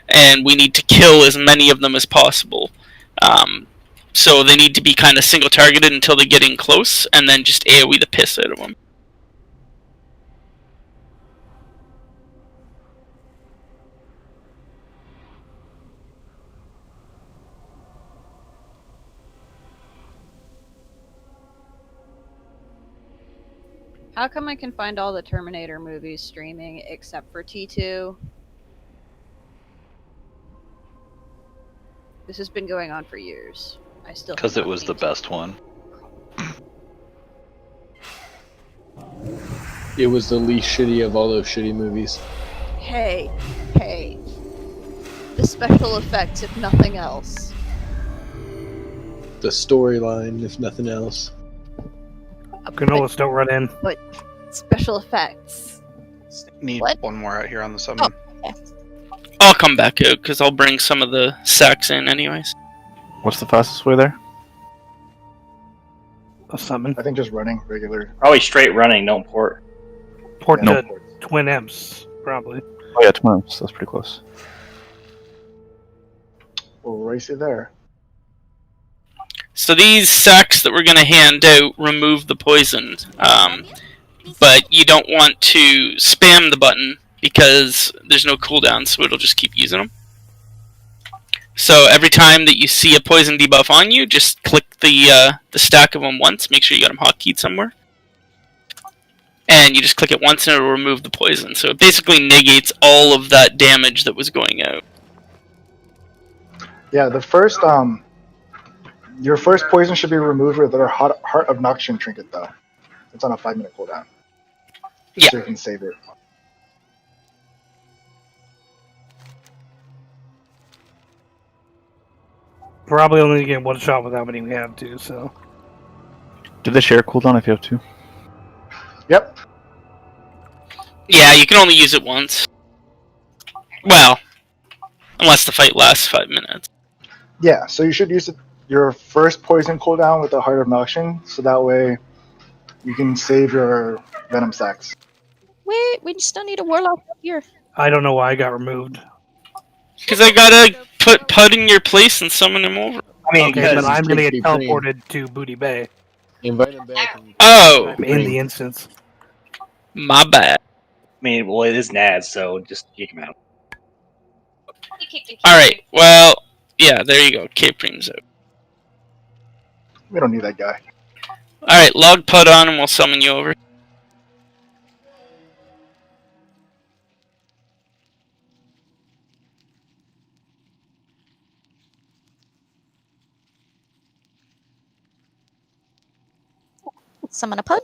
And we need to kill as many of them as possible. So they need to be kind of single targeted until they get in close, and then just AoE the piss out of them. How come I can find all the Terminator movies streaming except for T2? This has been going on for years. I still Because it was the best one. It was the least shitty of all those shitty movies. Hey. The special effects, if nothing else. The storyline, if nothing else. Granolas, don't run in. But special effects. Need What? one more out here on the summon. I'll come back out, because I'll bring some of the sacks in anyways. What's the fastest way there? A summon. I think just running regular. Probably straight running, don't port. Port Yeah, to Twin Imps, probably. Oh yeah, 2 minutes. That's pretty close. We'll race you there. So these sacks that we're going to hand out remove the poison, but you don't want to spam the button because there's no cooldown, so it'll just keep using them. So every time that you see a poison debuff on you, just click the stack of them once, make sure you got them hotkeyed somewhere. And you just click it once and it'll remove the poison. So it basically negates all of that damage that was going out. Yeah, the first your first poison should be removed with their Heart of Noxian trinket though. It's on a 5-minute cooldown. Yeah. So you can save it. Probably only get one shot with how many we have too, so. Do they share cooldown if you have 2? Yep. Yeah, you can only use it once. Well, unless the fight lasts 5 minutes. Yeah, so you should use your first poison cooldown with the Heart of Noxian, so that way you can save your Venom sacks. Wait, we still need a warlock up here. I don't know why I got removed. Because I gotta put Pud in your place and summon him over. I mean, Okay, then because I'm gonna get Keep trained. teleported to Booty Bay. Invite him back. And Oh! I'm in the instance. My bad. I mean, well, it is Naz, so just kick him out. Alright, well, yeah, there you go. K-Preem's out. We don't need that guy. Alright, log Pud on and we'll summon you over. Summon a Pud.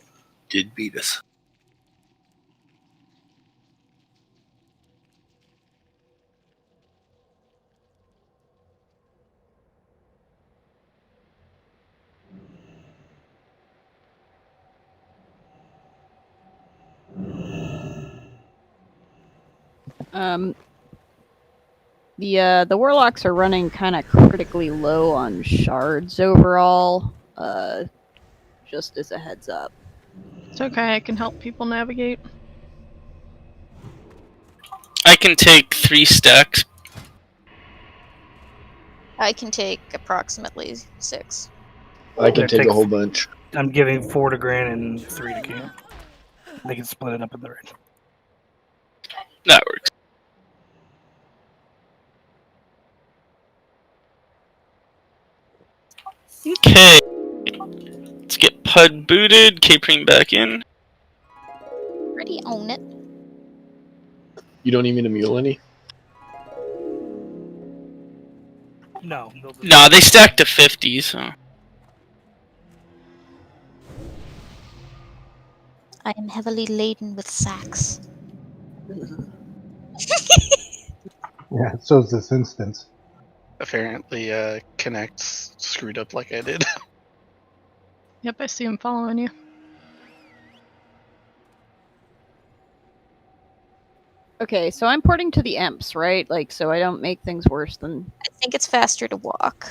Did beat us. The warlocks are running kind of critically low on shards overall. Just as a heads up. It's okay, I can help people navigate. I can take 3 stacks. I can take approximately 6. I can Yeah, take take a whole bunch. I'm giving 4 to Grant and 3 to Camp. They can split it up in the range. That works. Okay. Let's get Pud booted, capering back in. Already own it. You don't need me to mule any? No. Nah, they stacked to 50, so. I am heavily laden with sacks. Yeah, so is this instance. Apparently, Connect's screwed up like I did. Yep, I see him following you. Okay, so I'm porting to the Emps, right? Like, so I don't make things worse than... I think it's faster to walk.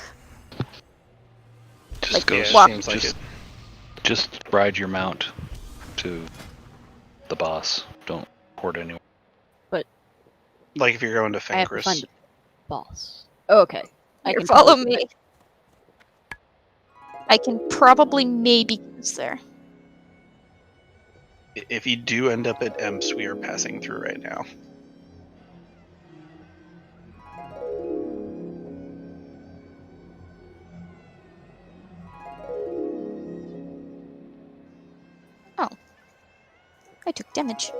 Just Like, go. walk. Seems like Just ride your mount to the boss. Don't port anywhere. But like if you're going to I have to Fenris. find the boss. Oh, okay. I Here, can follow probably- me. I can probably maybe use there. If you do end up at Emps, we are passing through right now. Oh. I took damage.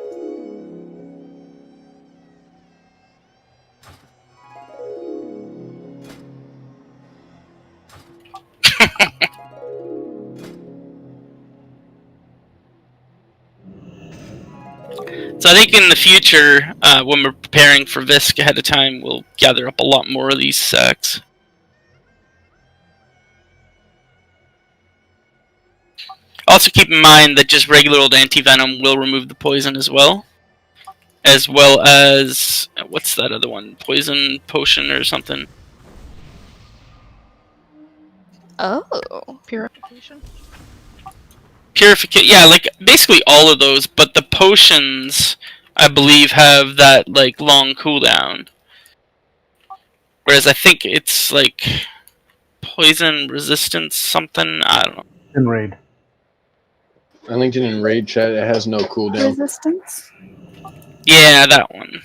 So I think in the future, when we're preparing for Visk ahead of time, we'll gather up a lot more of these sacks. Also keep in mind that just regular old anti-venom will remove the poison as well. As well as, what's that other one? Poison potion or something? Oh. Purification? Purification, yeah, like basically all of those, but the potions, I believe, have that like long cooldown. Whereas I think it's like poison resistance something, I don't know. In raid. I linked it in raid chat. It has no cooldown. Resistance? Yeah, that one.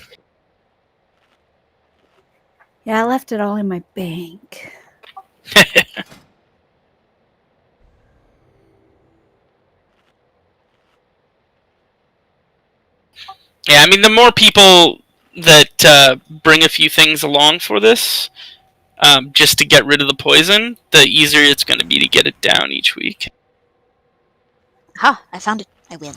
Yeah, I left it all in my bank. Yeah, I mean, the more people that bring a few things along for this, just to get rid of the poison, the easier it's going to be to get it down each week. Ha! I found it. I win.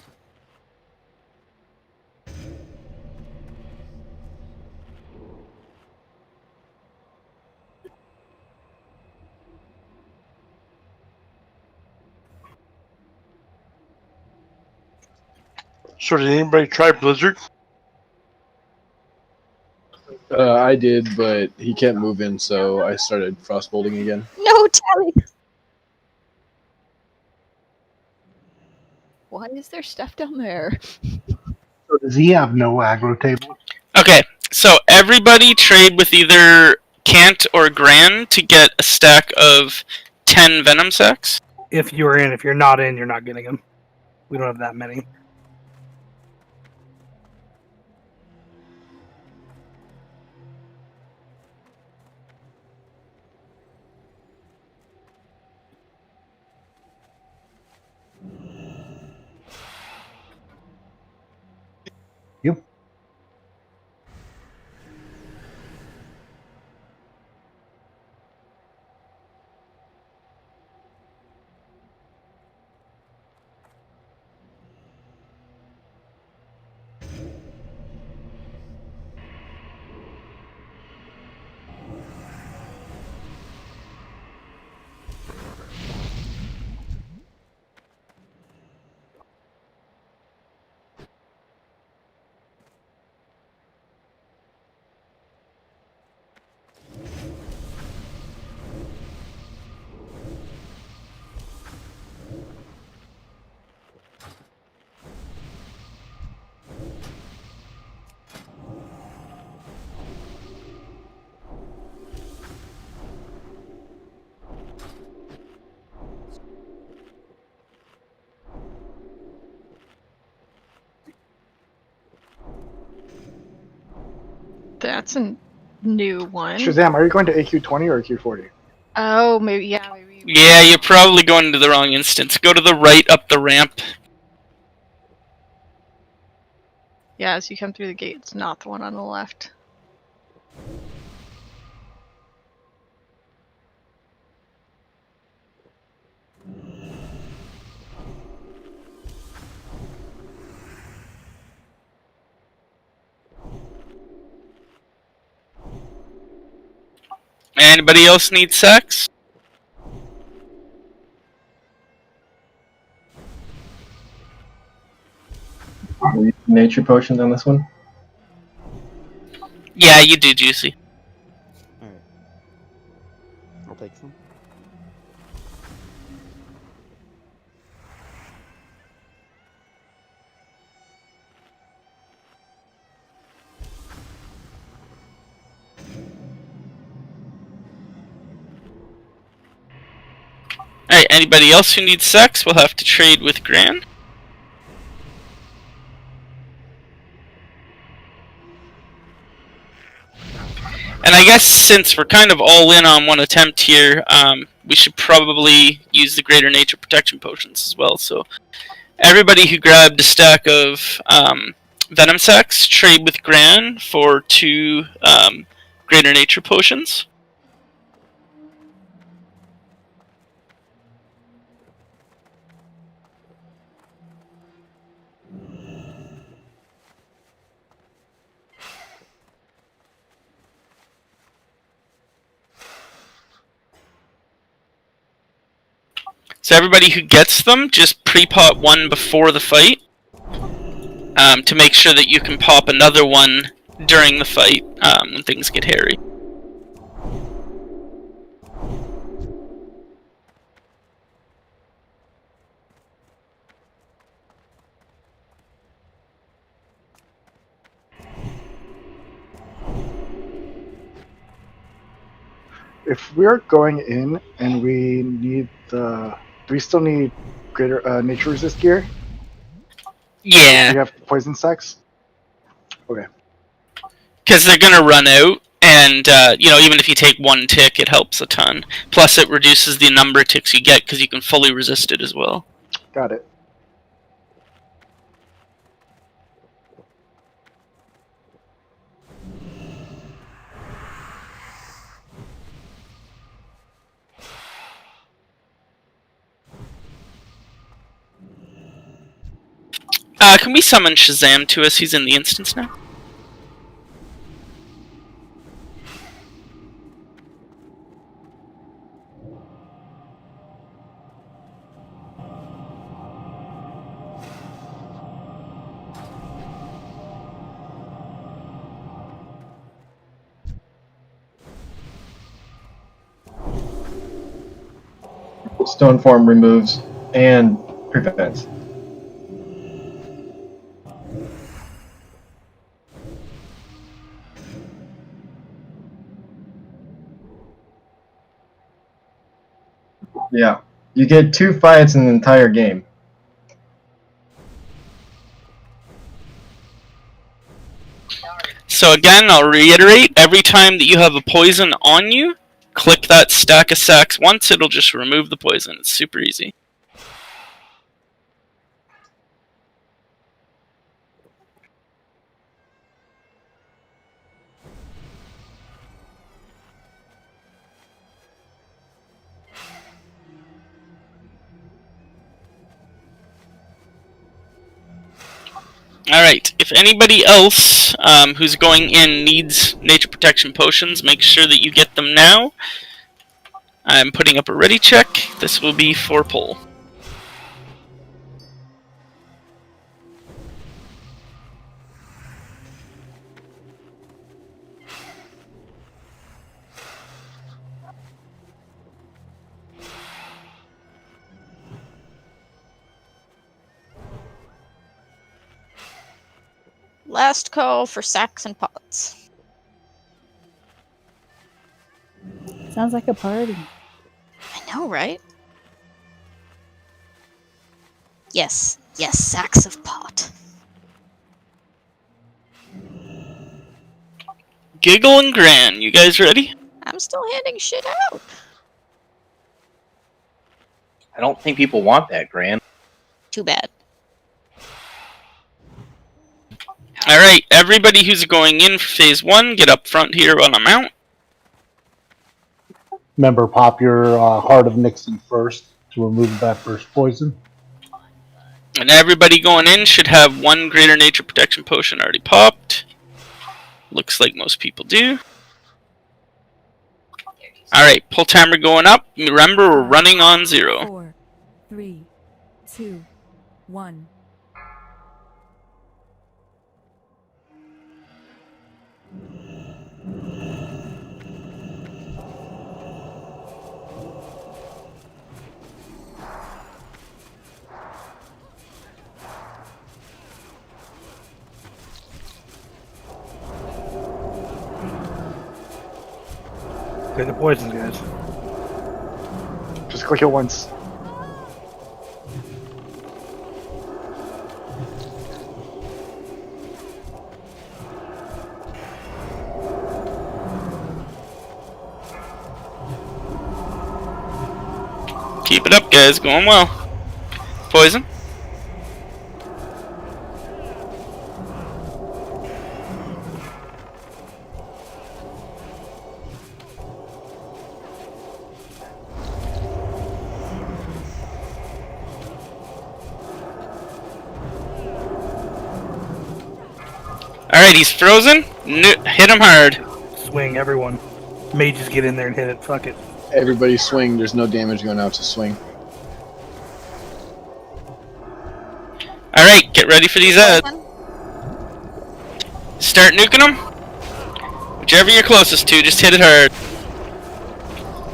So did anybody try Blizzard? I did, but he kept moving, so I started frostbolting again. No, Tally! Why is there stuff down there? So does he have no aggro table? Okay, so everybody trade with either Cant or Gran to get a stack of 10 Venom sacks. If you're in, if you're not in, you're not getting them. We don't have that many. Yep. that's a new one. Shazam, are you going to AQ20 or AQ40? Oh, maybe, yeah, maybe. Yeah, you're probably going to the wrong instance. Go to the right up the ramp. Yeah, as you come through the gate, it's not the one on the left. Anybody else need sex? Nature potions on this one? Yeah, you do, Juicy. Alright. I'll take some. Alright, anybody else who needs sex will have to trade with Gran. And I guess since we're kind of all in on one attempt here, we should probably use the greater nature protection potions as well. So everybody who grabbed a stack of venom sacs, trade with Gran for 2 greater nature potions. So everybody who gets them, just pre-pot one before the fight, to make sure that you can pop another one during the fight when things get hairy. If we're going in and we need do we still need greater nature resist gear? Yeah. We have poison sacs? Okay. Because they're gonna run out, and even if you take 1 tick, it helps a ton. Plus, it reduces the number of ticks you get because you can fully resist it as well. Got it. Can we summon Shazam to us? He's in the instance now. Stone form removes and prevents. Yeah. You get 2 fights in the entire game. So again, I'll reiterate, every time that you have a poison on you, click that stack of sacs once, it'll just remove the poison. It's super easy. Alright, if anybody else who's going in needs nature protection potions, make sure that you get them now. I'm putting up a ready check. This will be for pull. Last call for sacks and pots. Sounds like a party. I know, right? Yes, yes, sacks of pot. Giggle and Gran. You guys ready? I'm still handing shit out. I don't think people want that, Gran. Too bad. Alright, everybody who's going in for phase 1, get up front here on a mount. Remember, pop your Heart of Nixon first to remove that first poison. And everybody going in should have 1 Greater Nature Protection Potion already popped. Looks like most people do. Alright, pull timer going up. Remember, we're running on 0. 4, 3, 2, 1. Clear the poisons, guys. Just click it once. Keep it up, guys. Going well. Poison. Alright, he's frozen. Hit him hard. Swing, everyone. Mages get in there and hit it. Fuck it. Everybody swing. There's no damage going out to swing. Alright, get ready for these ads. Start nuking them. Whichever you're closest to, just hit it hard.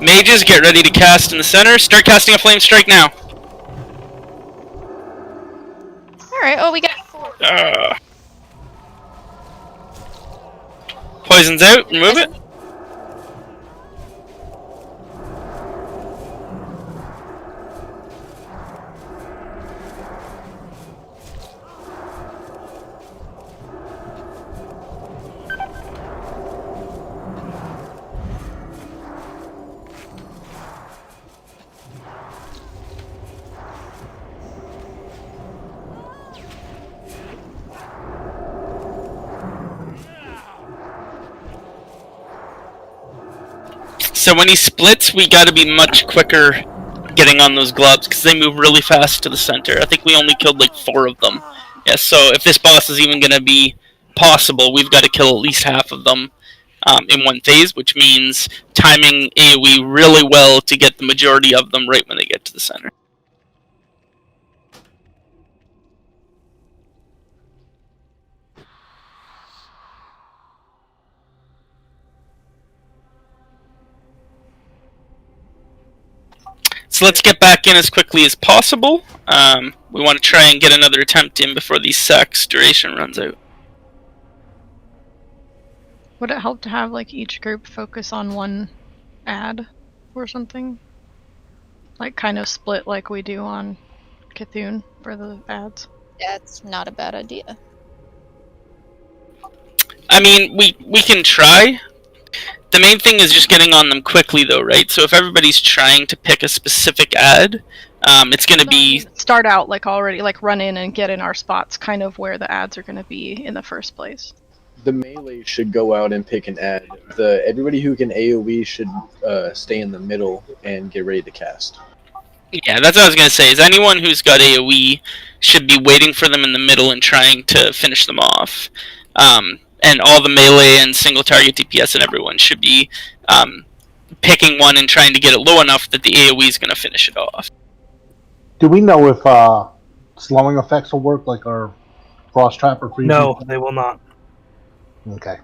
Mages, get ready to cast in the center. Start casting a flame strike now. Alright, oh, we got 4. Poison's out. Remove it. So when he splits, we gotta be much quicker getting on those gloves, because they move really fast to the center. I think we only killed like 4 of them. Yeah, so if this boss is even gonna be possible, we've got to kill at least half of them in one phase, which means timing AoE really well to get the majority of them right when they get to the center. So let's get back in as quickly as possible. We want to try and get another attempt in before the sac's duration runs out. Would it help to have like each group focus on one ad or something? Like kind of split like we do on Cthulhu for the ads? That's not a bad idea. I mean, we can try. The main thing is just getting on them quickly, though, right? So if everybody's trying to pick a specific ad, it's going to be... Start out like already, like run in and get in our spots kind of where the ads are going to be in the first place. The melee should go out and pick an ad. Everybody who can AoE should stay in the middle and get ready to cast. Yeah, that's what I was going to say, is anyone who's got AoE should be waiting for them in the middle and trying to finish them off. And all the melee and single target DPS and everyone should be picking one and trying to get it low enough that the AoE is going to finish it off. Do we know if slowing effects will work, like our frost trap or freezing? No, they will not. Okay.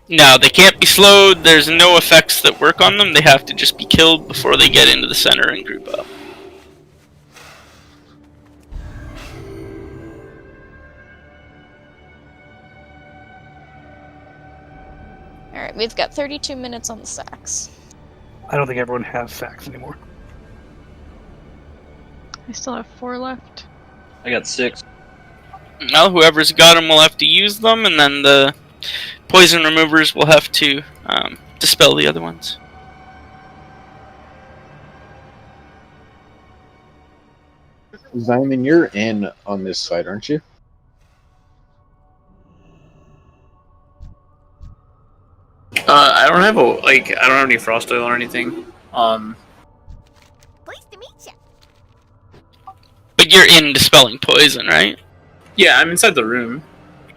No, they can't be slowed. There's no effects that work on them. They have to just be killed before they get into the center and group up. Alright, we've got 32 minutes on the sacks. I don't think everyone has sacks anymore. I still have 4 left. I got 6. Well, whoever's got them will have to use them, and then the poison removers will have to dispel the other ones. Simon, you're in on this fight, aren't you? I don't have I don't have any frost oil or anything. But you're in dispelling poison, right? Yeah, I'm inside the room.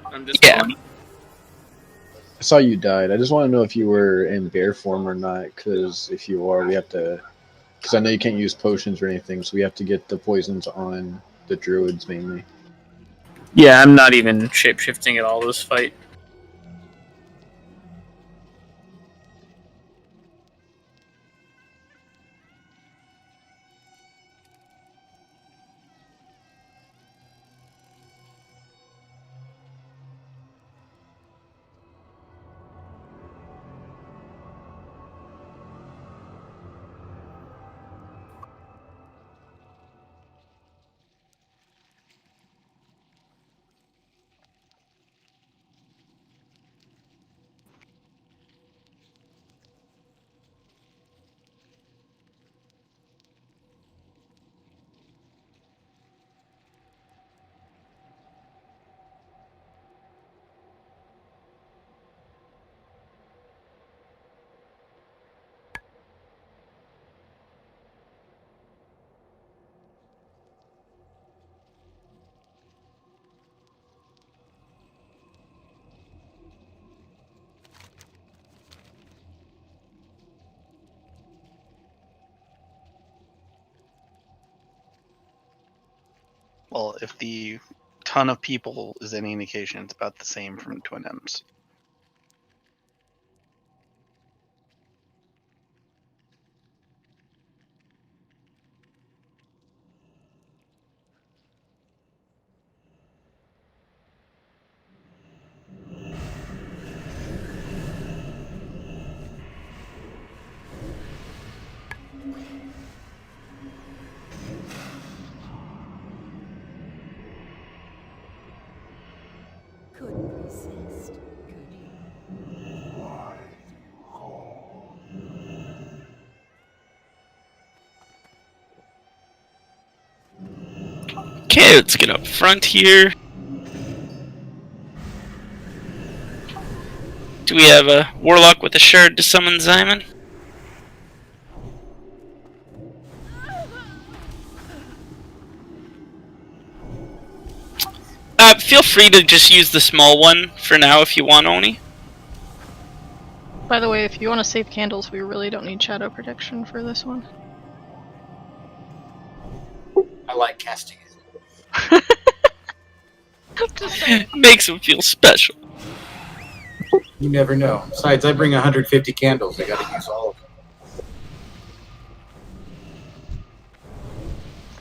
I'm just Yeah. I saw you died. I just want to know if you were in bear form or not, because if you are, we have to... Because I know you can't use potions or anything, so we have to get the poisons on the druids mainly. Yeah, I'm not even shape-shifting at all this fight. Well, if the ton of people is any indication, it's about the same from Twin M's. Couldn't resist, could you? Okay, let's get up front here. Do we have a warlock with a shard to summon Simon? Feel free to just use the small one for now if you want, Oni. By the way, if you want to save candles, we really don't need shadow protection for this one. I like casting it. Makes him feel special. You never know. Besides, I bring 150 candles. I gotta use all of them.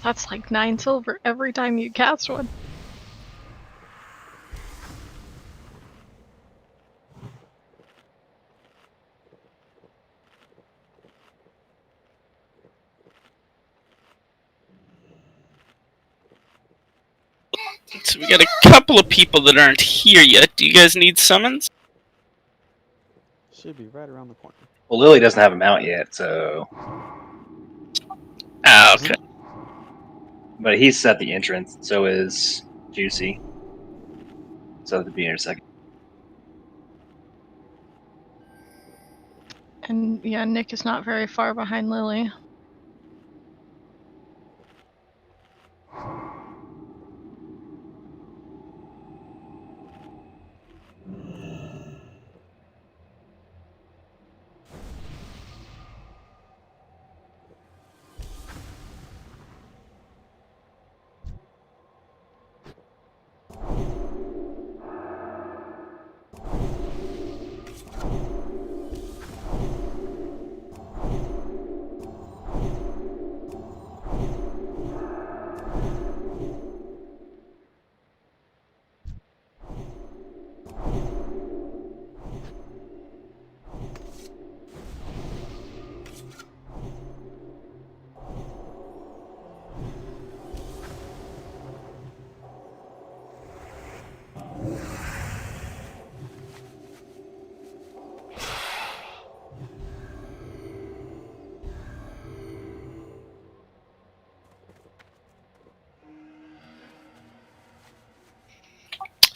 That's like 9 silver every time you cast one. So we got a couple of people that aren't here yet. Do you guys need summons? Should be right around the corner. Well, Lily doesn't have a mount yet, so. Ah, okay. But he's at the entrance. So is Juicy. So they'll be here in a second. And yeah, Nick is not very far behind Lily.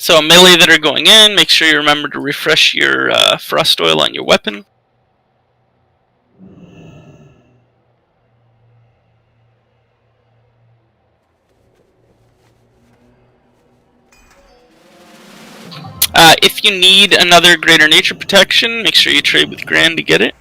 So melee that are going in, make sure you remember to refresh your frost oil on your weapon. If you need another greater nature protection, make sure you trade with Gran to get it.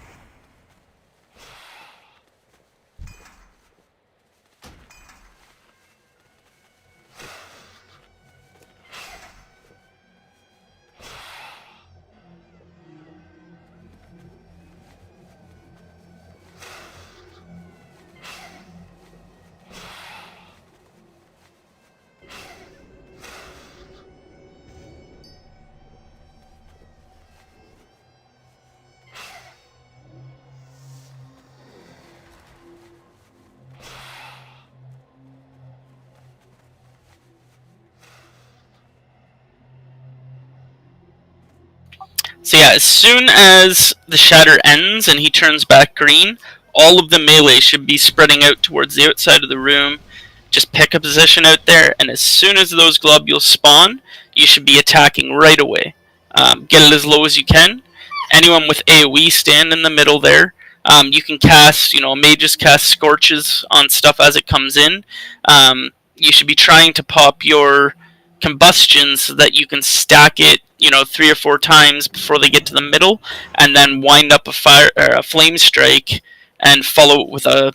So yeah, as soon as the shatter ends and he turns back green, all of the melee should be spreading out towards the outside of the room. Just pick a position out there, and as soon as those globules spawn, you should be attacking right away. Get it as low as you can. Anyone with AoE, stand in the middle there. You can cast, mages cast scorches on stuff as it comes in. You should be trying to pop your combustion so that you can stack it 3 or 4 times before they get to the middle, and then wind up a fire or a flame strike and follow it with a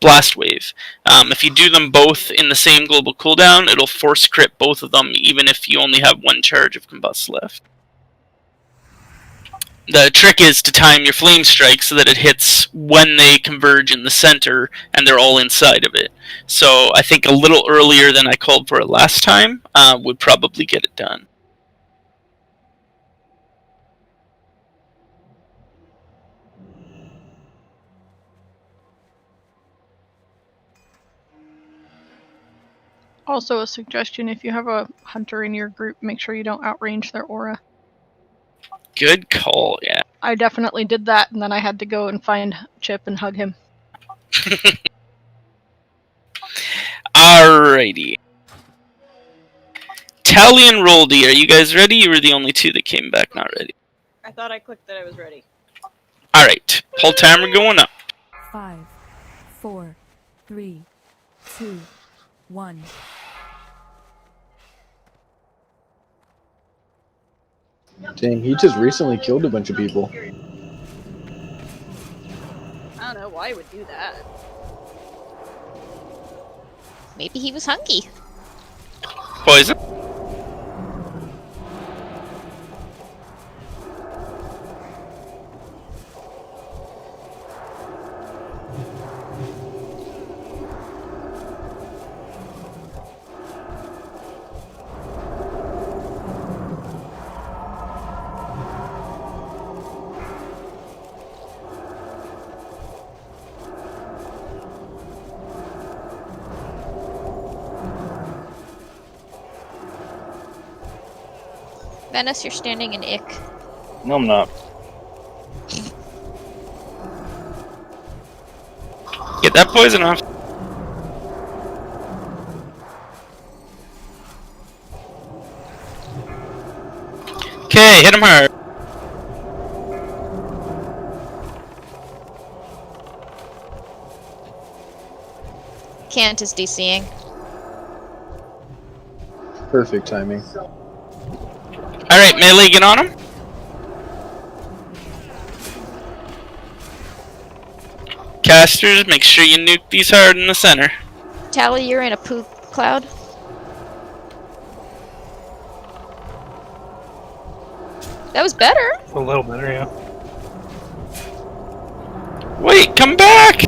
blast wave. If you do them both in the same global cooldown, it'll force crit both of them even if you only have 1 charge of combust left. The trick is to time your flame strike so that it hits when they converge in the center and they're all inside of it. So I think a little earlier than I called for it last time would probably get it done. Also, a suggestion: if you have a hunter in your group, make sure you don't outrange their aura. Good call, yeah. I definitely did that, and then I had to go and find Chip and hug him. Alrighty. Tally and Roldy, are you guys ready? You were the only 2 that came back not ready. I thought I clicked that I was ready. Alright, pull timer going up. 5, 4, 3, 2, 1. Dang, he just recently killed a bunch of people. I don't know why he would do that. Maybe he was hungry. Poison. Venice, you're standing in ick. No, I'm not. Get that poison off. Okay, hit him hard. Can't is DCing. Perfect timing. Alright, melee, get on him. Casters, make sure you nuke these hard in the center. Tally, you're in a poop cloud. That was better. A little better, yeah. Wait, come back!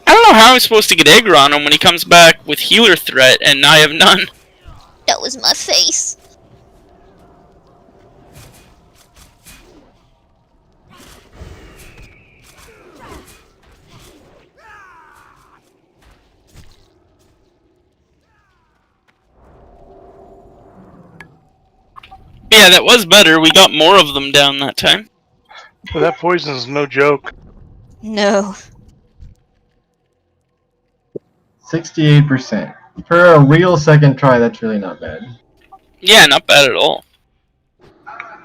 I don't know how I'm supposed to get aggro on him when he comes back with healer threat and I have none. That was my face. Yeah, Yeah, that was better. We got more of them down that time. Well, that poison is no joke. No. 68%. For a real second try, that's really not bad. Yeah, not bad at all.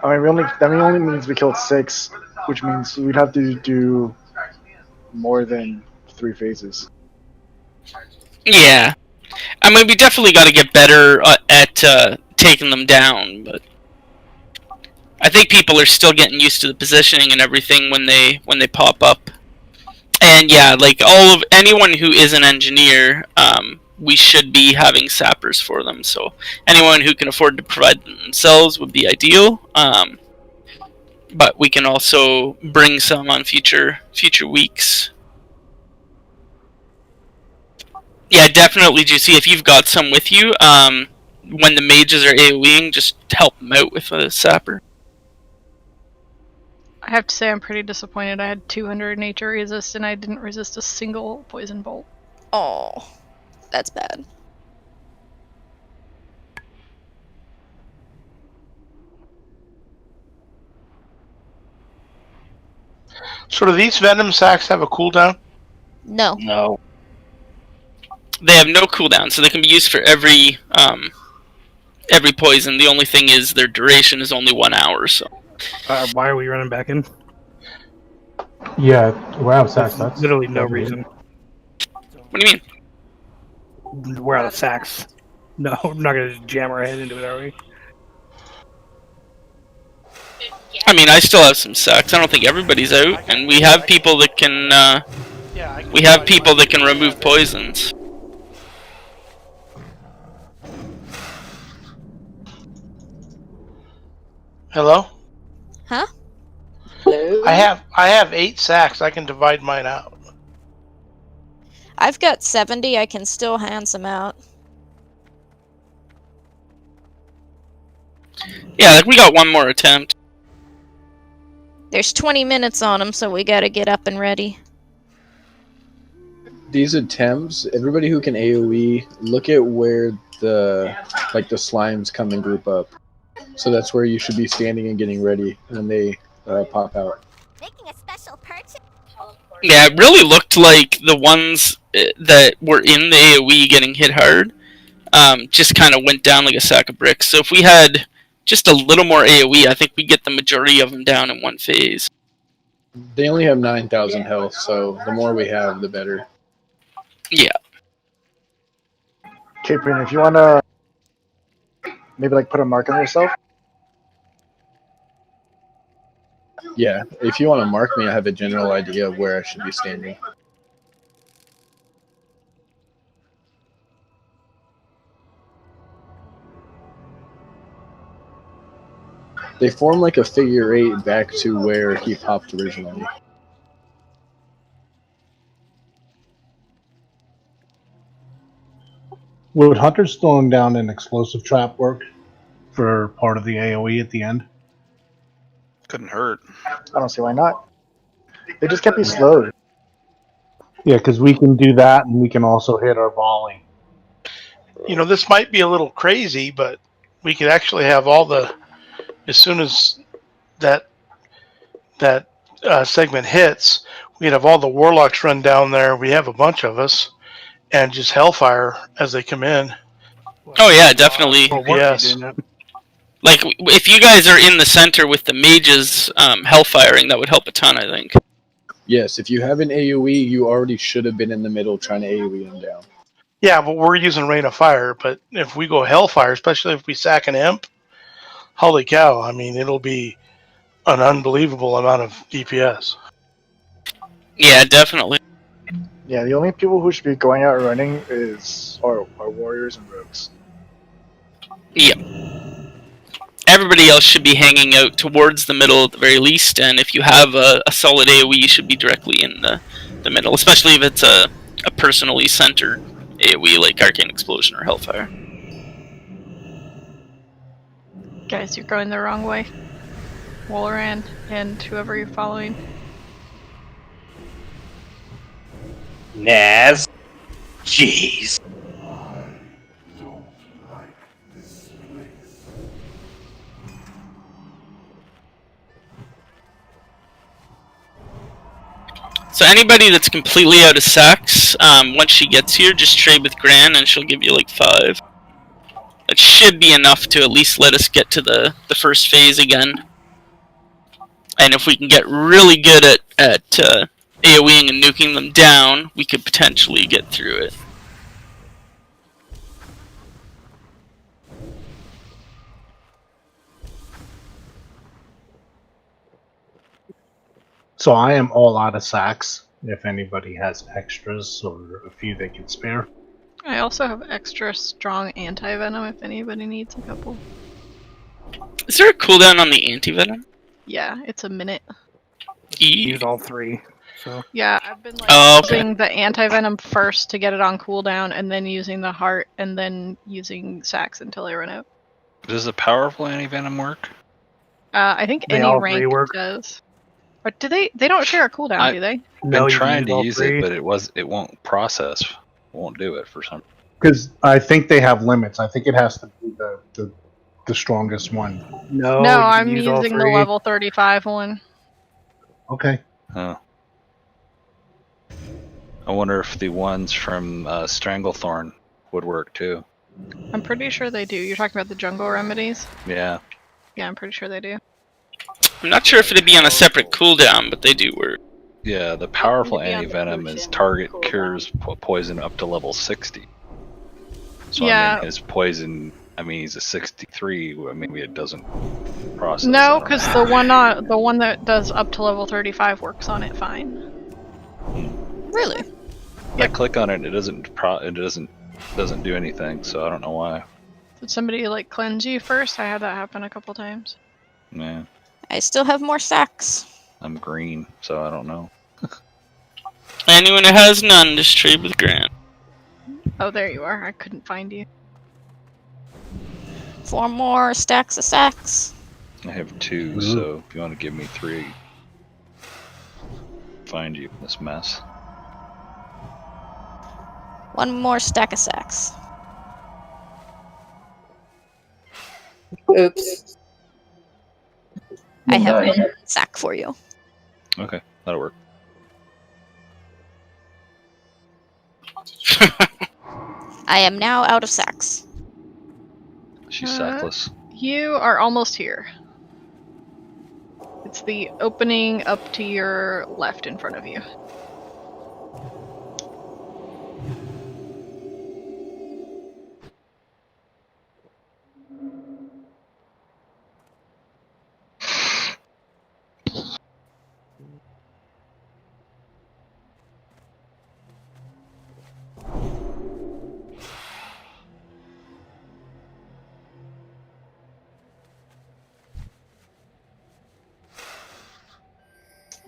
I mean, that only means we killed 6, which means we'd have to do more than 3 phases. Yeah. I mean, we definitely got to get better at taking them down, but I think people are still getting used to the positioning and everything when they pop up. And yeah, like anyone who is an engineer, we should be having sappers for them. So anyone who can afford to provide them themselves would be ideal. But we can also bring some on future weeks. Yeah, definitely, Juicy. If you've got some with you, when the mages are AoEing, just help them out with a sapper. I have to say I'm pretty disappointed. I had 200 nature resist and I didn't resist a single poison bolt. Oh, that's bad. So do these venom sacs have a cooldown? No. No. They have no cooldown, so they can be used for every poison. The only thing is their duration is only 1 hour. So. Why are we running back in? Yeah, we're out of sacks. There's literally no reason. What do you mean? We're out of sacks. No, we're not gonna just jam our head into it, are we? I mean, I still have some sacks. I don't think everybody's out, and we have people that can. We have people that can remove poisons. Hello? Huh? I have 8 sacks. I can divide mine out. I've got 70. I can still hand some out. Yeah, like we got one more attempt. There's 20 minutes on them, so we gotta get up and ready. These attempts, everybody who can AoE, look at where the slimes come and group up. So that's where you should be standing and getting ready when they pop out. Making a special purchase. Yeah, it really looked like the ones that were in the AoE getting hit hard just kind of went down like a sack of bricks. So if we had just a little more AoE, I think we'd get the majority of them down in one phase. They only have 9,000 health, so the more we have, the better. Yeah. Okay, Prina, if you wanna maybe like put a mark on yourself. Yeah, if you want to mark me, I have a general idea of where I should be standing. They form like a figure 8 back to where he popped originally. Would Hunter slowing down an explosive trap work for part of the AoE at the end? Couldn't hurt. I don't see why not. They just can't be slowed. Yeah, because we can do that, and we can also hit our volley. You know, this might be a little crazy, but we could actually have all the, as soon as that segment hits, we'd have all the warlocks run down there. We have a bunch of us, and just hellfire as they come in. Oh yeah, definitely. Yes. Like if you guys are in the center with the mages hellfiring, that would help a ton, I think. Yes, if you have an AoE, you already should have been in the middle trying to AoE them down. Yeah, but we're using Rain of Fire. But if we go Hellfire, especially if we sack an imp, holy cow, I mean, it'll be an unbelievable amount of DPS. Yeah, definitely. Yeah, the only people who should be going out running are warriors and rogues. Yep. Everybody else should be hanging out towards the middle at the very least, and if you have a solid AoE, you should be directly in the middle, especially if it's a personally centered AoE like Arcane Explosion or Hellfire. Guys, you're going the wrong way. Walleran and whoever you're following. Naz. Jeez. So anybody that's completely out of sacks, once she gets here, just trade with Gran and she'll give you like 5. That should be enough to at least let us get to the first phase again. And if we can get really good at AoEing and nuking them down, we could potentially get through it. So I am all out of sacks. If anybody has extras or a few they can spare. I also have extra strong anti-venom if anybody needs a couple. Is there a cooldown on the anti-venom? Yeah, it's a minute. Use all 3. So Yeah, I've been like using the anti-venom first to get it on cooldown, and then using the heart, and then using sacks until I run out. Does the powerful anti-venom work? I think They any all rank rework. does. But do they? They don't share a cooldown, do they? I've No, been you can trying use to all use 3. it, but it won't process. It won't do it for some. Because I think they have limits. I think it has to be the strongest one. No, No, you can I'm use all using the 3. level 35 one. Okay. Oh. I wonder if the ones from Stranglethorn would work too. I'm pretty sure they do. You're talking about the jungle remedies? Yeah. Yeah, I'm pretty sure they do. I'm not sure if it'd be on a separate cooldown, but they do work. Yeah, the powerful be on the anti-venom is potion target cooldown. cures poison up to level 60. So I Yeah. mean, his poison. I mean, he's a 63. Maybe it doesn't process. I No, don't because know. the one that does up to level 35 works on it fine. Really? I click on it, and it doesn't do anything. So I don't know why. Did somebody like cleanse you first? I had that happen a couple times. Yeah, I still have more sacks. I'm green, so I don't know. Anyone who has none, just trade with Grant. Oh, there you are. I couldn't find you. 4 more stacks of sacks. I have 2, so if you want to give me 3, find you in this mess. 1 more stack of sacks. Oops. I have 1 sack for you. Okay, that'll work. I am now out of sacks. She's sackless. You are almost here. It's the opening up to your left in front of you.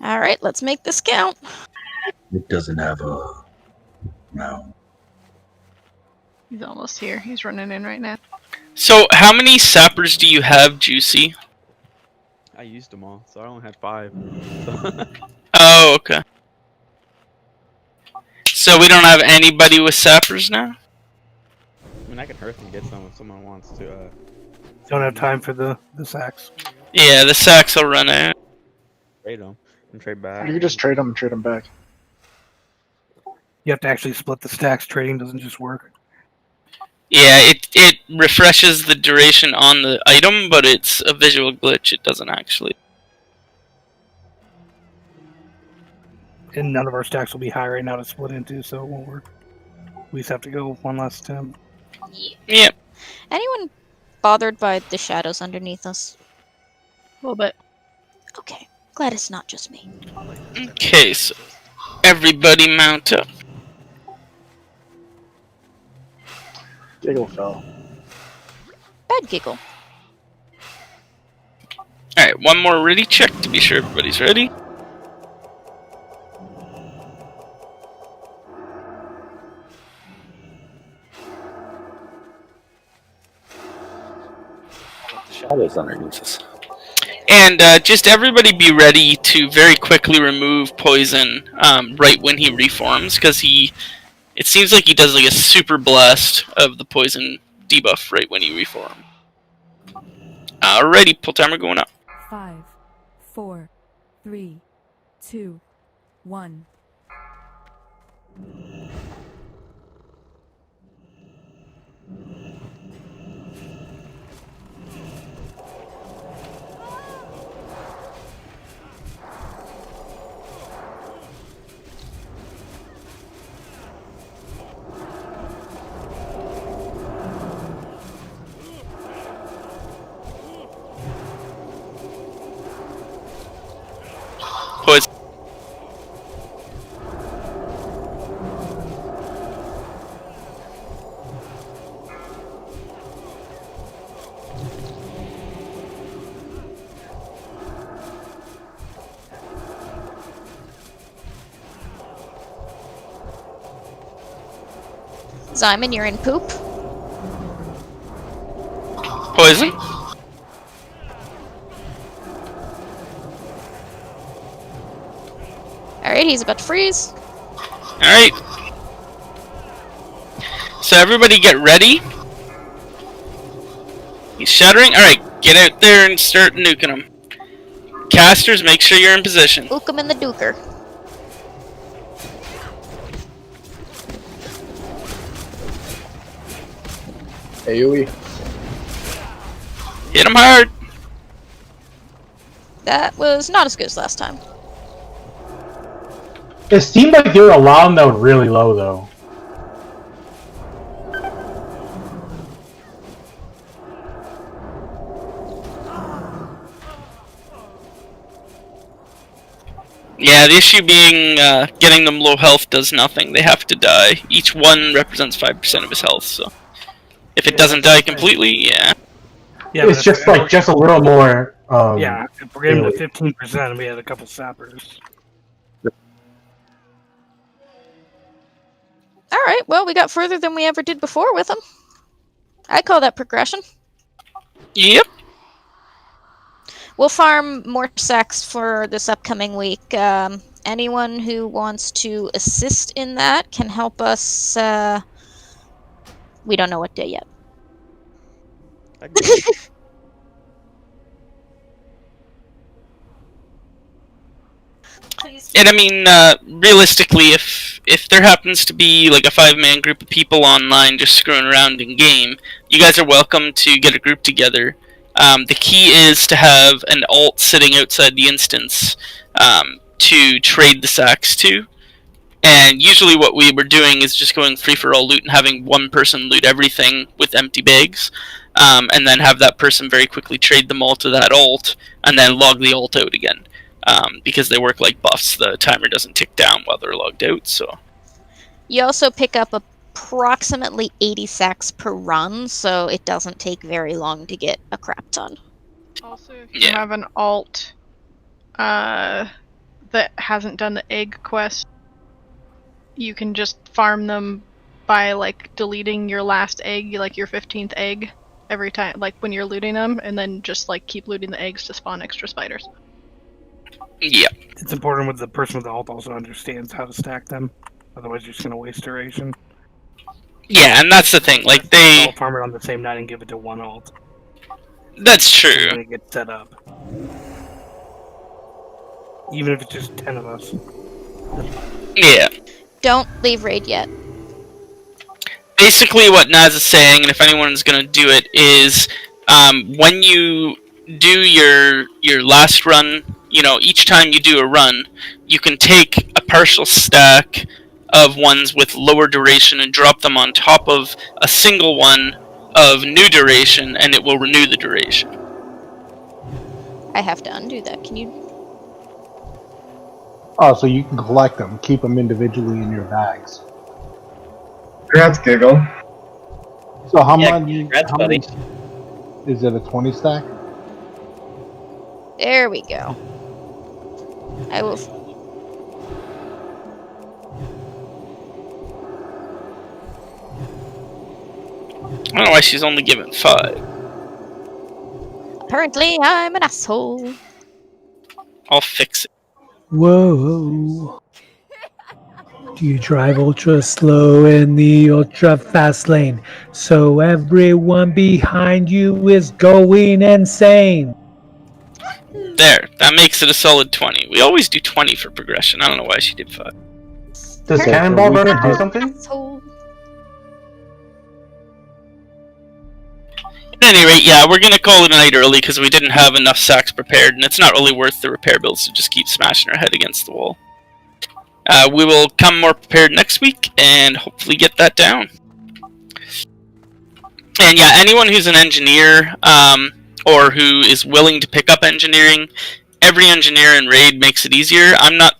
Alright, let's make this count. It doesn't have a no. He's almost here. He's running in right now. So, how many sappers do you have, Juicy? I used them all, so I only had 5. Oh, okay. So we don't have anybody with sappers now? I mean, I can hurt and get some if someone wants to. Don't have time for the sacks. Yeah, the sacks will run out. Trade them and trade back. You can just trade them and trade them back. You have to actually split the stacks. Trading doesn't just work. Yeah, it refreshes the duration on the item, but it's a visual glitch. It doesn't actually. And none of our stacks will be high right now to split into, so it won't work. We just have to go one last attempt. Yep. Anyone bothered by the shadows underneath us? A little bit. Okay, glad it's not just me. Okay, so everybody mount up. Giggle fell. Bad giggle. Alright, one more ready check to be sure everybody's ready. Shadows underneath us. And just everybody be ready to very quickly remove poison right when he reforms, because it seems like he does like a super blast of the poison debuff right when he reforms. Alrighty, pull timer going up. 5, 4, 3, 2, 1. Poison. Simon, you're in poop. Poison. Alright, he's about to freeze. Alright. So everybody get ready. He's shuddering. Alright, get out there and start nuking him. Casters, make sure you're in position. Ook him in the duker. AoE. Hit him hard. That was not as good as last time. It seemed like they were allowing that really low, though. Yeah, the issue being getting them low health does nothing. They have to die. Each one represents 5% of his health, so if it doesn't die completely, yeah. Yeah, It's just like just a little more. Yeah, if we're getting to 15%, we had a couple sappers. Alright, well, we got further than we ever did before with him. I call that progression. Yep. We'll farm more sacks for this upcoming week. Anyone who wants to assist in that can help us. We don't know what day yet. And I mean, realistically, if there happens to be like a 5-man group of people online just screwing around in game, you guys are welcome to get a group together. The key is to have an alt sitting outside the instance to trade the sacks to. And usually what we were doing is just going free-for-all loot and having one person loot everything with empty bags. And then have that person very quickly trade them all to that alt, and then log the alt out again. Because they work like buffs, the timer doesn't tick down while they're logged out. So You also pick up approximately 80 sacks per run, so it doesn't take very long to get a crap ton. Also, if you have an alt that hasn't done the egg quest, you can just farm them by like deleting your last egg, like your 15th egg, every time, like when you're looting them, and then just like keep looting the eggs to spawn extra spiders. Yeah. It's important with the person with the alt also understands how to stack them. Otherwise, you're just gonna waste duration. yeah, and that's the thing. Like they, All farm it on the same night and give it to one alt. that's true. When it gets set up, even if it's just 10 of us. Yeah. Don't leave raid yet. Basically, what Naz is saying, and if anyone's gonna do it, is when you do your last run, you know, each time you do a run, you can take a partial stack of ones with lower duration and drop them on top of a single one of new duration, and it will renew the duration. I have to undo that. Can you? Oh, so you can collect them, keep them individually in your bags. Congrats, Giggle. So how Yeah, much? congrats, How buddy. much? Is it a 20 stack? There we go. I will. I don't know why she's only given 5. Apparently, I'm an asshole. I'll fix it. Whoa. Do you drive ultra slow in the ultra fast lane so everyone behind you is going insane? There, that makes it a solid 20. We always do 20 for progression. I don't know why she did 5. Does Cannonball Burner do something? At any rate, yeah, we're gonna call it a night early because we didn't have enough sacks prepared, and it's not really worth the repair bills to just keep smashing our head against the wall. We will come more prepared next week and hopefully get that down. And yeah, anyone who's an engineer or who is willing to pick up engineering, every engineer in Raid makes it easier. I'm not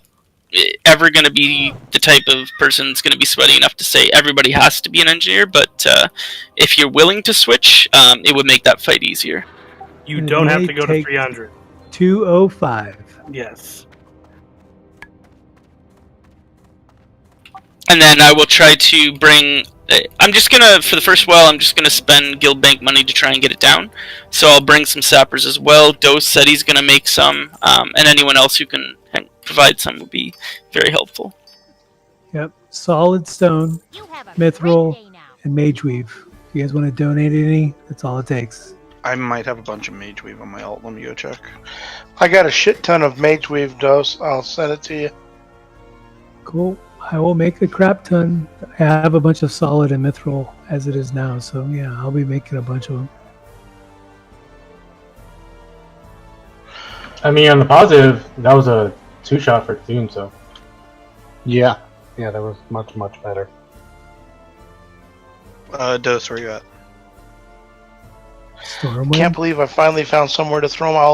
ever going to be the type of person that's going to be sweaty enough to say everybody has to be an engineer, but if you're willing to switch, it would make that fight easier. You don't have to go to 300. 205. Yes. And then I will try to bring... I'm just going to, for the first while, I'm just going to spend guild bank money to try and get it down. So I'll bring some sappers as well. Dose said he's going to make some, and anyone else who can provide some would be very helpful. Yep. Solid stone, mithril, and mage weave. If you guys want to donate any, that's all it takes. I might have a bunch of mage weave on my alt. Let me go check. I got a shit ton of Mage Weave Dose. I'll send it to you. Cool. I will make a crap ton. I have a bunch of solid and mithril as it is now, so yeah, I'll be making a bunch of them. I mean, on the positive, that was a 2-shot for Thune, so. Yeah, that was much, much better. Dose, where you at? Stormwind. Can't believe I finally found somewhere to throw my all